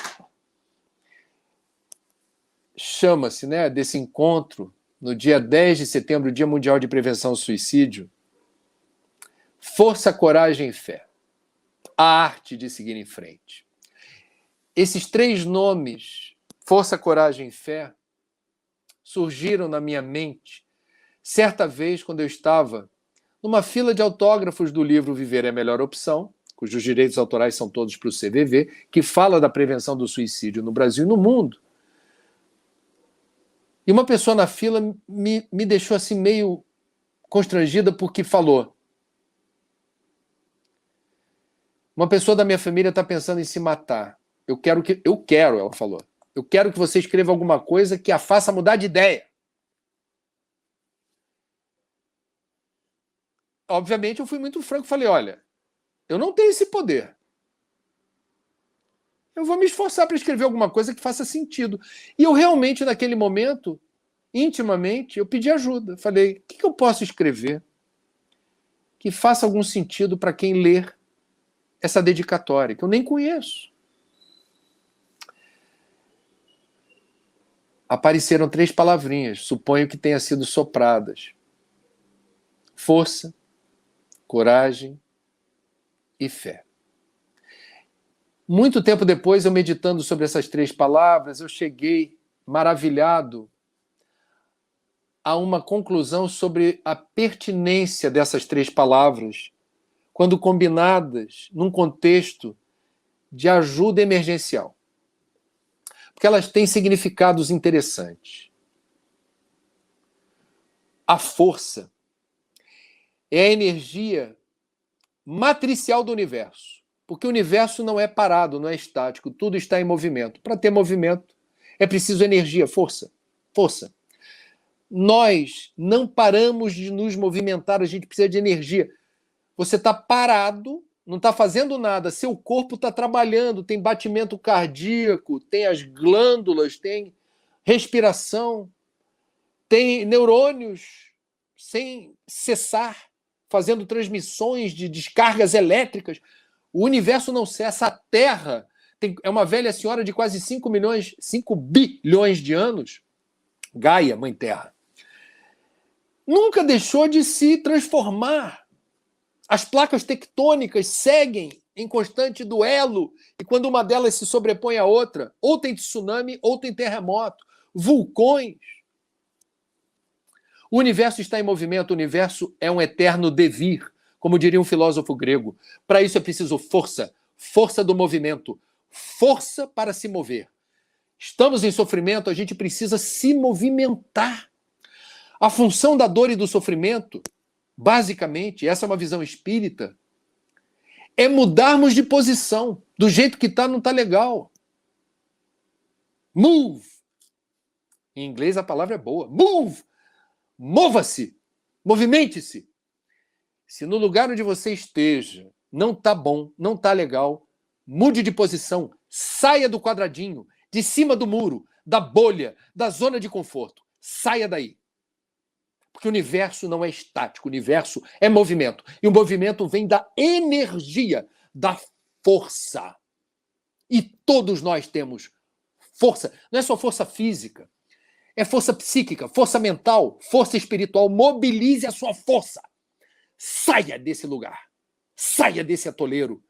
chama-se, né, desse encontro no dia 10 de setembro, Dia Mundial de Prevenção ao Suicídio, Força, Coragem e Fé. A arte de seguir em frente. Esses 3 nomes, Força, Coragem e Fé, surgiram na minha mente certa vez quando eu estava numa fila de autógrafos do livro Viver é a Melhor Opção, cujos direitos autorais são todos para o CVV, que fala da prevenção do suicídio no Brasil e no mundo. E uma pessoa na fila me deixou assim meio constrangida porque falou: uma pessoa da minha família está pensando em se matar. Eu quero, ela falou. Eu quero que você escreva alguma coisa que a faça mudar de ideia. Obviamente, eu fui muito franco e falei: olha, eu não tenho esse poder. Eu vou me esforçar para escrever alguma coisa que faça sentido. E eu realmente, naquele momento, intimamente, eu pedi ajuda. Falei: o que eu posso escrever que faça algum sentido para quem ler essa dedicatória, que eu nem conheço? Apareceram 3 palavrinhas, suponho que tenham sido sopradas: força, coragem e fé. Muito tempo depois, eu meditando sobre essas 3 palavras, eu cheguei maravilhado a uma conclusão sobre a pertinência dessas 3 palavras quando combinadas num contexto de ajuda emergencial. Porque elas têm significados interessantes. A força é a energia matricial do universo. Porque o universo não é parado, não é estático, tudo está em movimento. Para ter movimento, é preciso energia, força. Força. Nós não paramos de nos movimentar, a gente precisa de energia. Você está parado, não está fazendo nada, seu corpo está trabalhando, tem batimento cardíaco, tem as glândulas, tem respiração, tem neurônios sem cessar, fazendo transmissões de descargas elétricas. O universo não cessa, a Terra é uma velha senhora de quase 5 bilhões de anos, Gaia, Mãe Terra. Nunca deixou de se transformar. As placas tectônicas seguem em constante duelo, e quando uma delas se sobrepõe à outra, ou tem tsunami, ou tem terremoto, vulcões. O universo está em movimento, o universo é um eterno devir, como diria um filósofo grego. Para isso é preciso força, força do movimento, força para se mover. Estamos em sofrimento, a gente precisa se movimentar. A função da dor e do sofrimento, basicamente, essa é uma visão espírita, é mudarmos de posição. Do jeito que está, não está legal. Move. Em inglês a palavra é boa. Move. Mova-se. Movimente-se. Se no lugar onde você esteja não está bom, não está legal, mude de posição. Saia do quadradinho, de cima do muro, da bolha, da zona de conforto. Saia daí. Porque o universo não é estático, o universo é movimento. E o movimento vem da energia, da força. E todos nós temos força. Não é só força física, é força psíquica, força mental, força espiritual. Mobilize a sua força. Saia desse lugar. Saia desse atoleiro.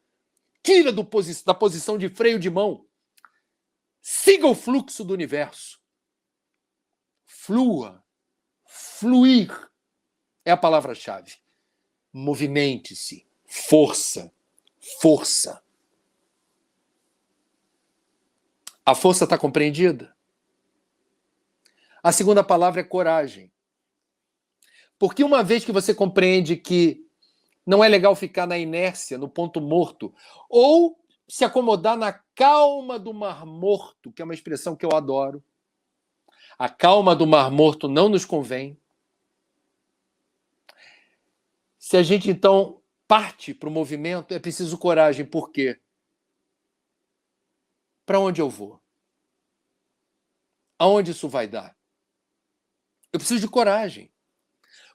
Tira da posição de freio de mão. Siga o fluxo do universo. Flua. Fluir é a palavra-chave. Movimente-se. Força. Força. A força está compreendida? A segunda palavra é coragem. Porque uma vez que você compreende que não é legal ficar na inércia, no ponto morto, ou se acomodar na calma do mar morto, que é uma expressão que eu adoro. A calma do mar morto não nos convém. Se a gente, então, parte para o movimento, é preciso coragem. Por quê? Para onde eu vou? Aonde isso vai dar? Eu preciso de coragem.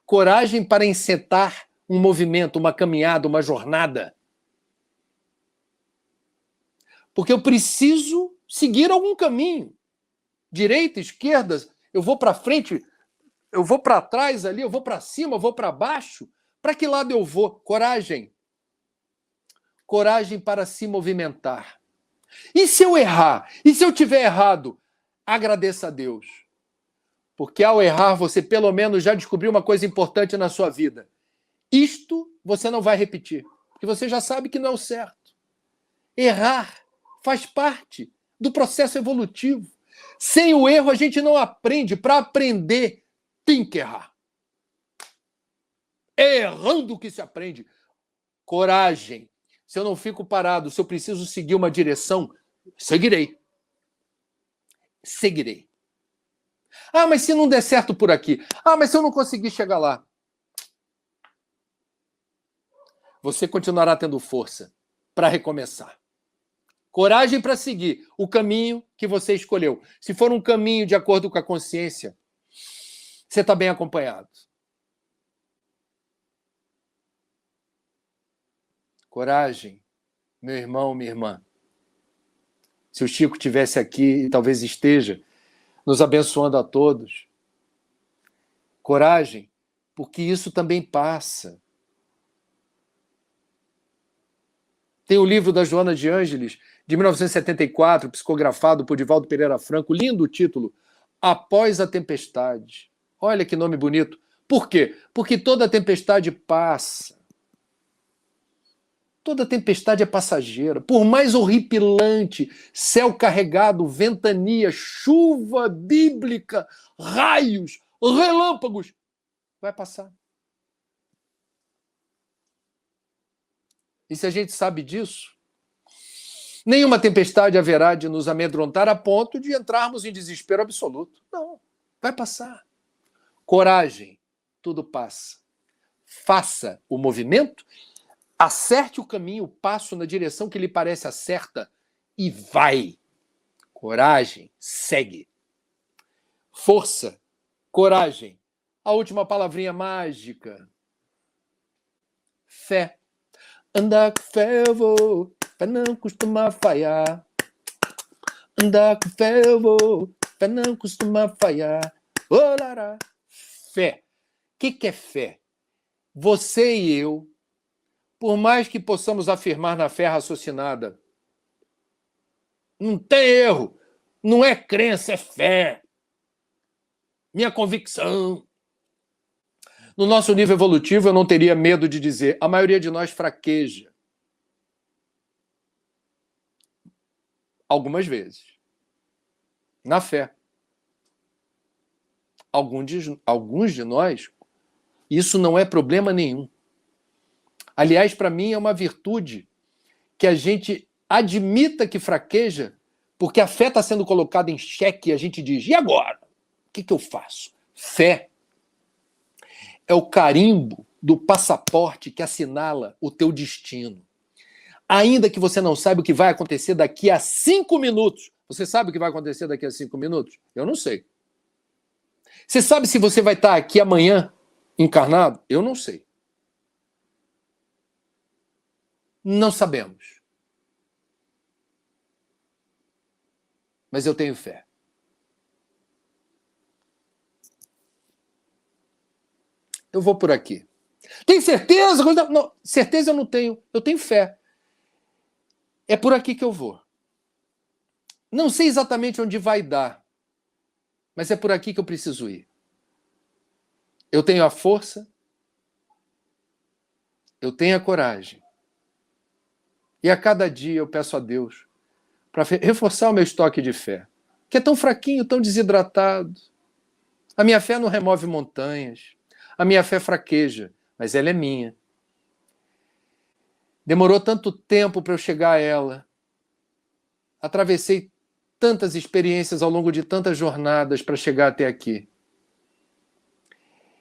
Coragem para encetar um movimento, uma caminhada, uma jornada. Porque eu preciso seguir algum caminho. Direita, esquerda, eu vou para frente, eu vou para trás ali, eu vou para cima, eu vou para baixo. Para que lado eu vou? Coragem. Coragem para se movimentar. E se eu errar? E se eu tiver errado? Agradeça a Deus. Porque ao errar, você pelo menos já descobriu uma coisa importante na sua vida. Isto você não vai repetir. Porque você já sabe que não é o certo. Errar faz parte do processo evolutivo. Sem o erro, a gente não aprende. Para aprender, tem que errar. É errando que se aprende. Coragem. Se eu não fico parado, se eu preciso seguir uma direção, seguirei. Seguirei. Ah, mas se não der certo por aqui? Ah, mas se eu não conseguir chegar lá? Você continuará tendo força para recomeçar. Coragem para seguir o caminho que você escolheu. Se for um caminho de acordo com a consciência, você está bem acompanhado. Coragem, meu irmão, minha irmã. Se o Chico estivesse aqui, e talvez esteja, nos abençoando a todos. Coragem, porque isso também passa. Tem o livro da Joana de Ângeles, de 1974, psicografado por Divaldo Pereira Franco, lindo o título, Após a Tempestade. Olha que nome bonito. Por quê? Porque toda tempestade passa. Toda tempestade é passageira. Por mais horripilante, céu carregado, ventania, chuva bíblica, raios, relâmpagos, vai passar. E se a gente sabe disso, nenhuma tempestade haverá de nos amedrontar a ponto de entrarmos em desespero absoluto. Não, vai passar. Coragem, tudo passa. Faça o movimento, acerte o caminho, o passo na direção que lhe parece a certa e vai. Coragem, segue. Força, coragem. A última palavrinha mágica. Fé. Andar com fé eu vou, fé não costuma falhar. Andar com fé eu vou, fé não costuma falhar. Olará. Fé. O que é fé? Você e eu, por mais que possamos afirmar na fé raciocinada, não tem erro, não é crença, é fé. Minha convicção. No nosso nível evolutivo, eu não teria medo de dizer, a maioria de nós fraqueja. Algumas vezes. Na fé. Alguns de nós, isso não é problema nenhum. Aliás, para mim, é uma virtude que a gente admita que fraqueja, porque a fé está sendo colocada em xeque e a gente diz, e agora? O que eu faço? Fé é o carimbo do passaporte que assinala o teu destino. Ainda que você não saiba o que vai acontecer daqui a 5 minutos. Você sabe o que vai acontecer daqui a 5 minutos? Eu não sei. Você sabe se você vai estar aqui amanhã encarnado? Eu não sei. Não sabemos. Mas eu tenho fé. Eu vou por aqui. Tem certeza? Não, certeza eu não tenho. Eu tenho fé. É por aqui que eu vou. Não sei exatamente onde vai dar, mas é por aqui que eu preciso ir. Eu tenho a força, eu tenho a coragem. E a cada dia eu peço a Deus para reforçar o meu estoque de fé, que é tão fraquinho, tão desidratado. A minha fé não remove montanhas. A minha fé fraqueja, mas ela é minha. Demorou tanto tempo para eu chegar a ela. Atravessei tantas experiências ao longo de tantas jornadas para chegar até aqui.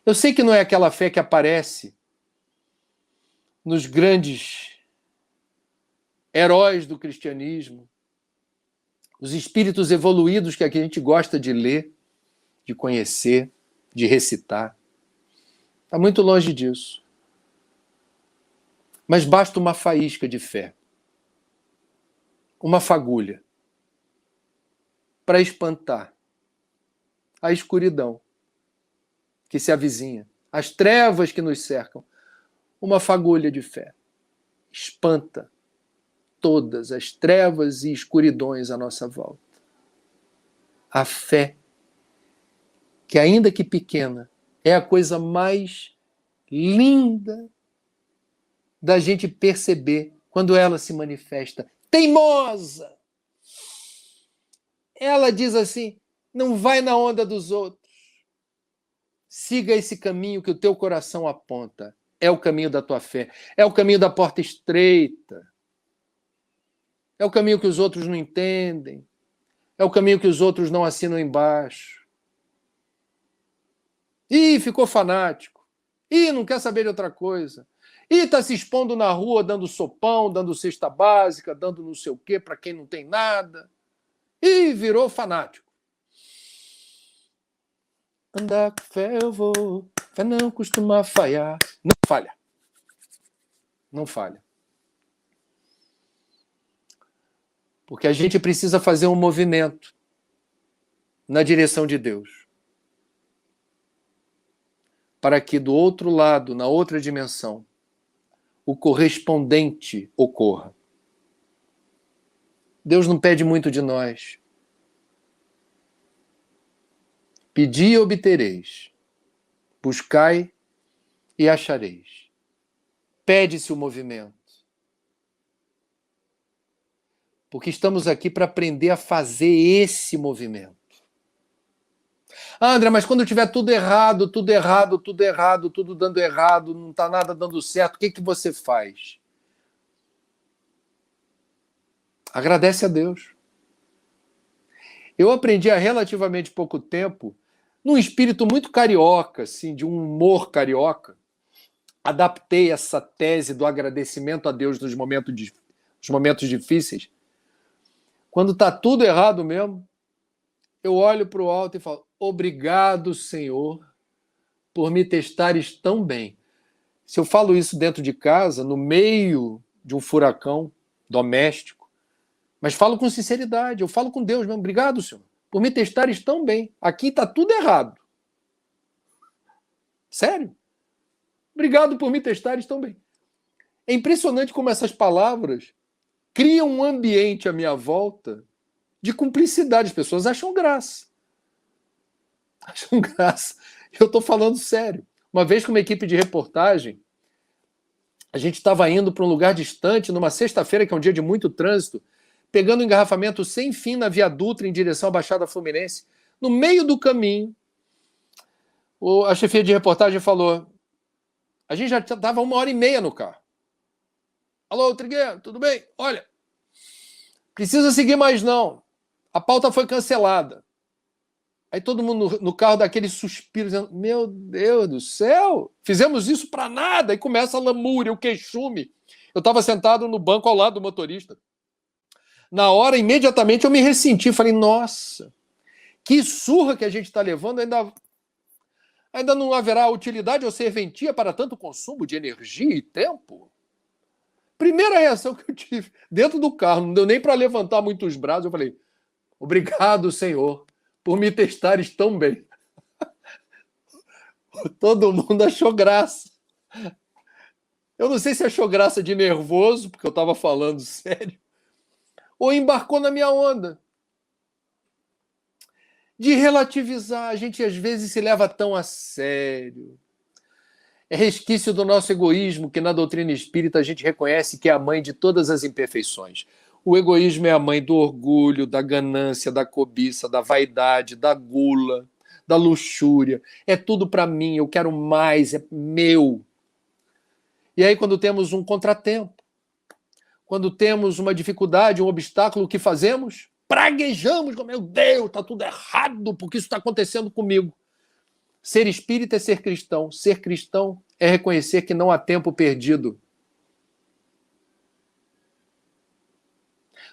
Eu sei que não é aquela fé que aparece nos grandes heróis do cristianismo, os espíritos evoluídos que a gente gosta de ler, de conhecer, de recitar. Está muito longe disso. Mas basta uma faísca de fé, uma fagulha, para espantar a escuridão que se avizinha, as trevas que nos cercam. Uma fagulha de fé espanta todas as trevas e escuridões à nossa volta. A fé, que ainda que pequena, é a coisa mais linda da gente perceber quando ela se manifesta. Teimosa! Ela diz assim, não vai na onda dos outros. Siga esse caminho que o teu coração aponta. É o caminho da tua fé. É o caminho da porta estreita. É o caminho que os outros não entendem. É o caminho que os outros não assinam embaixo. Ih, ficou fanático. Ih, não quer saber de outra coisa. Ih, está se expondo na rua, dando sopão, dando cesta básica, dando não sei o quê para quem não tem nada. Ih, virou fanático. Andar com fé eu vou, fé não costuma falhar. Não falha. Não falha. Porque a gente precisa fazer um movimento na direção de Deus. Para que do outro lado, na outra dimensão, o correspondente ocorra. Deus não pede muito de nós. Pedi e obtereis. Buscai e achareis. Pede-se o movimento. Porque estamos aqui para aprender a fazer esse movimento. Ah, André, mas quando tiver tudo errado, tudo errado, tudo errado, tudo dando errado, não está nada dando certo, o que você faz? Agradece a Deus. Eu aprendi há relativamente pouco tempo, num espírito muito carioca, assim, de um humor carioca, adaptei essa tese do agradecimento a Deus nos momentos difíceis. Quando está tudo errado mesmo, eu olho para o alto e falo, obrigado, Senhor, por me testares tão bem. Se eu falo isso dentro de casa, no meio de um furacão doméstico, mas falo com sinceridade, eu falo com Deus mesmo, obrigado, Senhor, por me testares tão bem. Aqui está tudo errado. Sério? Obrigado por me testares tão bem. É impressionante como essas palavras criam um ambiente à minha volta de cumplicidade. As pessoas acham graça. Acham graça. Eu estou falando sério. Uma vez com uma equipe de reportagem, a gente estava indo para um lugar distante, numa sexta-feira, que é um dia de muito trânsito, pegando um engarrafamento sem fim na Via Dutra em direção à Baixada Fluminense. No meio do caminho, a chefia de reportagem falou, a gente já estava 1h30 no carro. Alô, Trigueiro, tudo bem? Olha, precisa seguir mais não. A pauta foi cancelada. Aí todo mundo no carro dá aquele suspiro, dizendo, meu Deus do céu, fizemos isso para nada. E começa a lamúria, o queixume. Eu estava sentado no banco ao lado do motorista. Na hora, imediatamente, eu me ressenti. Falei, nossa, que surra que a gente está levando. Ainda não haverá utilidade ou serventia para tanto consumo de energia e tempo? Primeira reação que eu tive, dentro do carro, não deu nem para levantar muito os braços, eu falei, obrigado, Senhor, por me testares tão bem. Todo mundo achou graça. Eu não sei se achou graça de nervoso, porque eu estava falando sério, ou embarcou na minha onda. De relativizar, a gente às vezes se leva tão a sério. É resquício do nosso egoísmo, que na doutrina espírita a gente reconhece que é a mãe de todas as imperfeições. O egoísmo é a mãe do orgulho, da ganância, da cobiça, da vaidade, da gula, da luxúria. É tudo para mim, eu quero mais, é meu. E aí quando temos um contratempo, quando temos uma dificuldade, um obstáculo, o que fazemos? Praguejamos, meu Deus, está tudo errado, porque isso está acontecendo comigo. Ser espírita é ser cristão. Ser cristão é reconhecer que não há tempo perdido.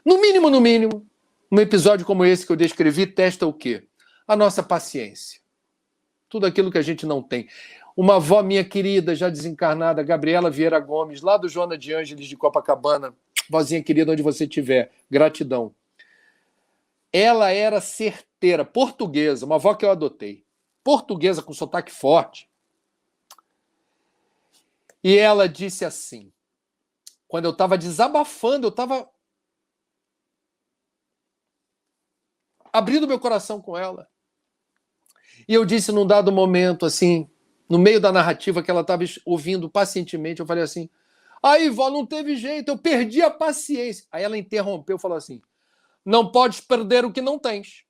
No mínimo, um episódio como esse que eu descrevi testa o quê? A nossa paciência. Tudo aquilo que a gente não tem. Uma avó minha querida, já desencarnada, Gabriela Vieira Gomes, lá do Joana de Ângeles de Copacabana, vozinha querida, onde você estiver, gratidão. Ela era certeira, portuguesa, uma avó que eu adotei. Portuguesa com sotaque forte. E ela disse assim, quando eu estava desabafando, eu estava abrindo meu coração com ela. E eu disse num dado momento, assim, no meio da narrativa que ela estava ouvindo pacientemente, eu falei assim, aí, vó, não teve jeito, eu perdi a paciência. Aí ela interrompeu e falou assim, não podes perder o que não tens.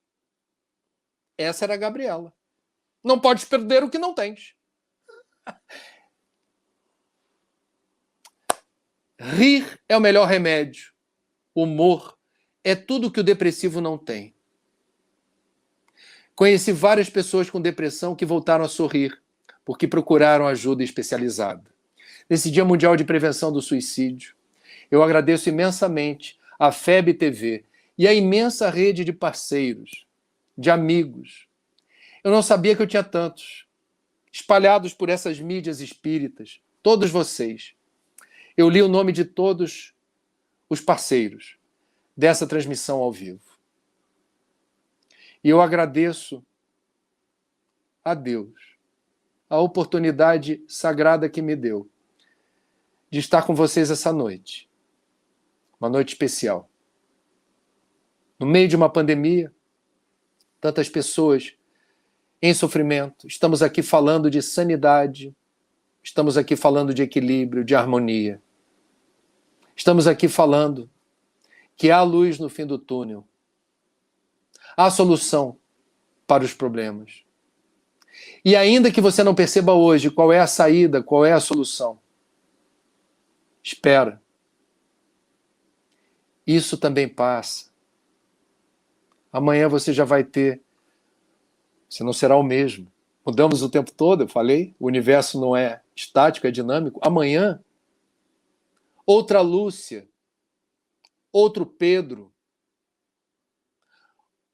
Essa era a Gabriela. Não podes perder o que não tens. Rir é o melhor remédio. Humor é tudo que o depressivo não tem. Conheci várias pessoas com depressão que voltaram a sorrir, porque procuraram ajuda especializada. Nesse Dia Mundial de Prevenção do Suicídio, eu agradeço imensamente a FEB TV e a imensa rede de parceiros, de amigos. Eu não sabia que eu tinha tantos, espalhados por essas mídias espíritas, todos vocês. Eu li o nome de todos os parceiros dessa transmissão ao vivo. E eu agradeço a Deus a oportunidade sagrada que me deu de estar com vocês essa noite. Uma noite especial. No meio de uma pandemia, tantas pessoas em sofrimento. Estamos aqui falando de sanidade, estamos aqui falando de equilíbrio, de harmonia. Estamos aqui falando que há luz no fim do túnel. Há solução para os problemas. E ainda que você não perceba hoje qual é a saída, qual é a solução, espera. Isso também passa. Amanhã você já vai ter. Você não será o mesmo. Mudamos o tempo todo, eu falei. O universo não é estático, é dinâmico. Amanhã, outra Lúcia, outro Pedro,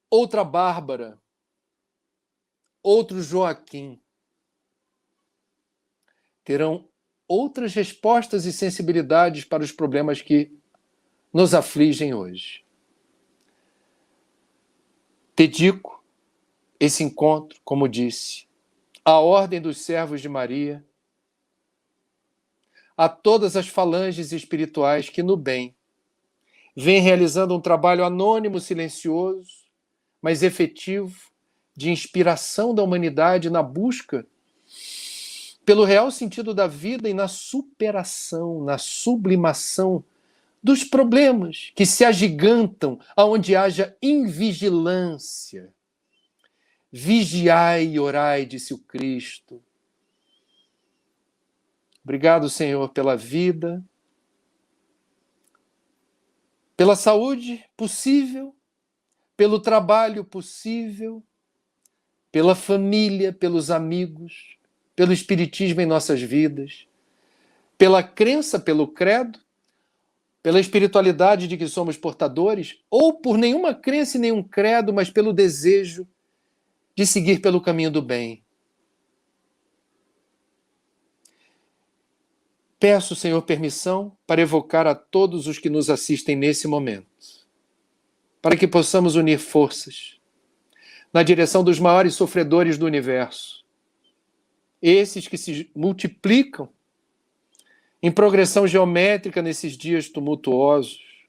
outra Bárbara, outro Joaquim terão outras respostas e sensibilidades para os problemas que nos afligem hoje. Dedico esse encontro, como disse, à ordem dos servos de Maria, a todas as falanges espirituais que no bem vêm realizando um trabalho anônimo, silencioso, mas efetivo, de inspiração da humanidade na busca pelo real sentido da vida e na superação, na sublimação dos problemas que se agigantam aonde haja invigilância. Vigiai e orai, disse o Cristo. Obrigado, Senhor, pela vida, pela saúde possível, pelo trabalho possível, pela família, pelos amigos, pelo espiritismo em nossas vidas, pela crença, pelo credo, pela espiritualidade de que somos portadores, ou por nenhuma crença e nenhum credo, mas pelo desejo de seguir pelo caminho do bem. Peço, Senhor, permissão para evocar a todos os que nos assistem nesse momento, para que possamos unir forças na direção dos maiores sofredores do universo, esses que se multiplicam em progressão geométrica nesses dias tumultuosos,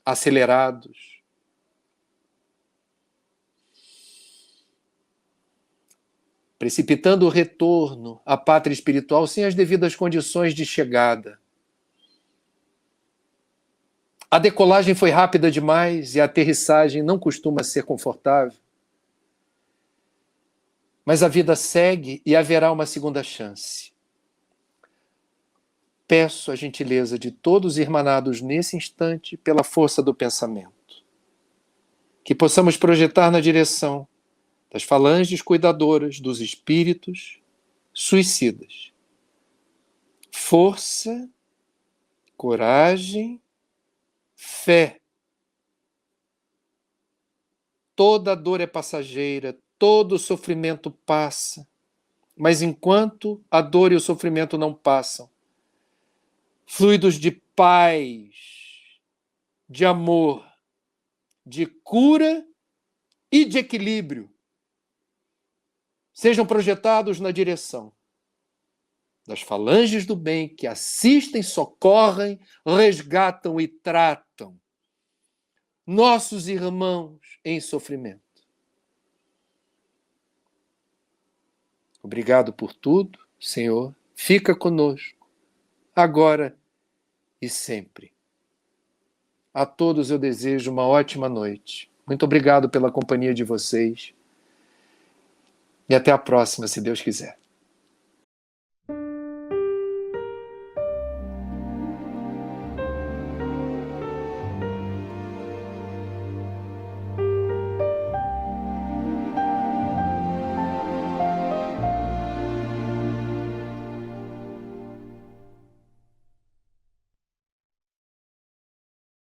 acelerados, precipitando o retorno à pátria espiritual sem as devidas condições de chegada. A decolagem foi rápida demais e a aterrissagem não costuma ser confortável. Mas a vida segue e haverá uma segunda chance. Peço a gentileza de todos os irmanados nesse instante pela força do pensamento, que possamos projetar na direção das falanges cuidadoras dos espíritos suicidas força, coragem, fé. Toda dor é passageira, todo sofrimento passa, mas enquanto a dor e o sofrimento não passam, fluidos de paz, de amor, de cura e de equilíbrio sejam projetados na direção das falanges do bem que assistem, socorrem, resgatam e tratam nossos irmãos em sofrimento. Obrigado por tudo, Senhor. Fica conosco, agora e sempre. A todos eu desejo uma ótima noite. Muito obrigado pela companhia de vocês. E até a próxima, se Deus quiser.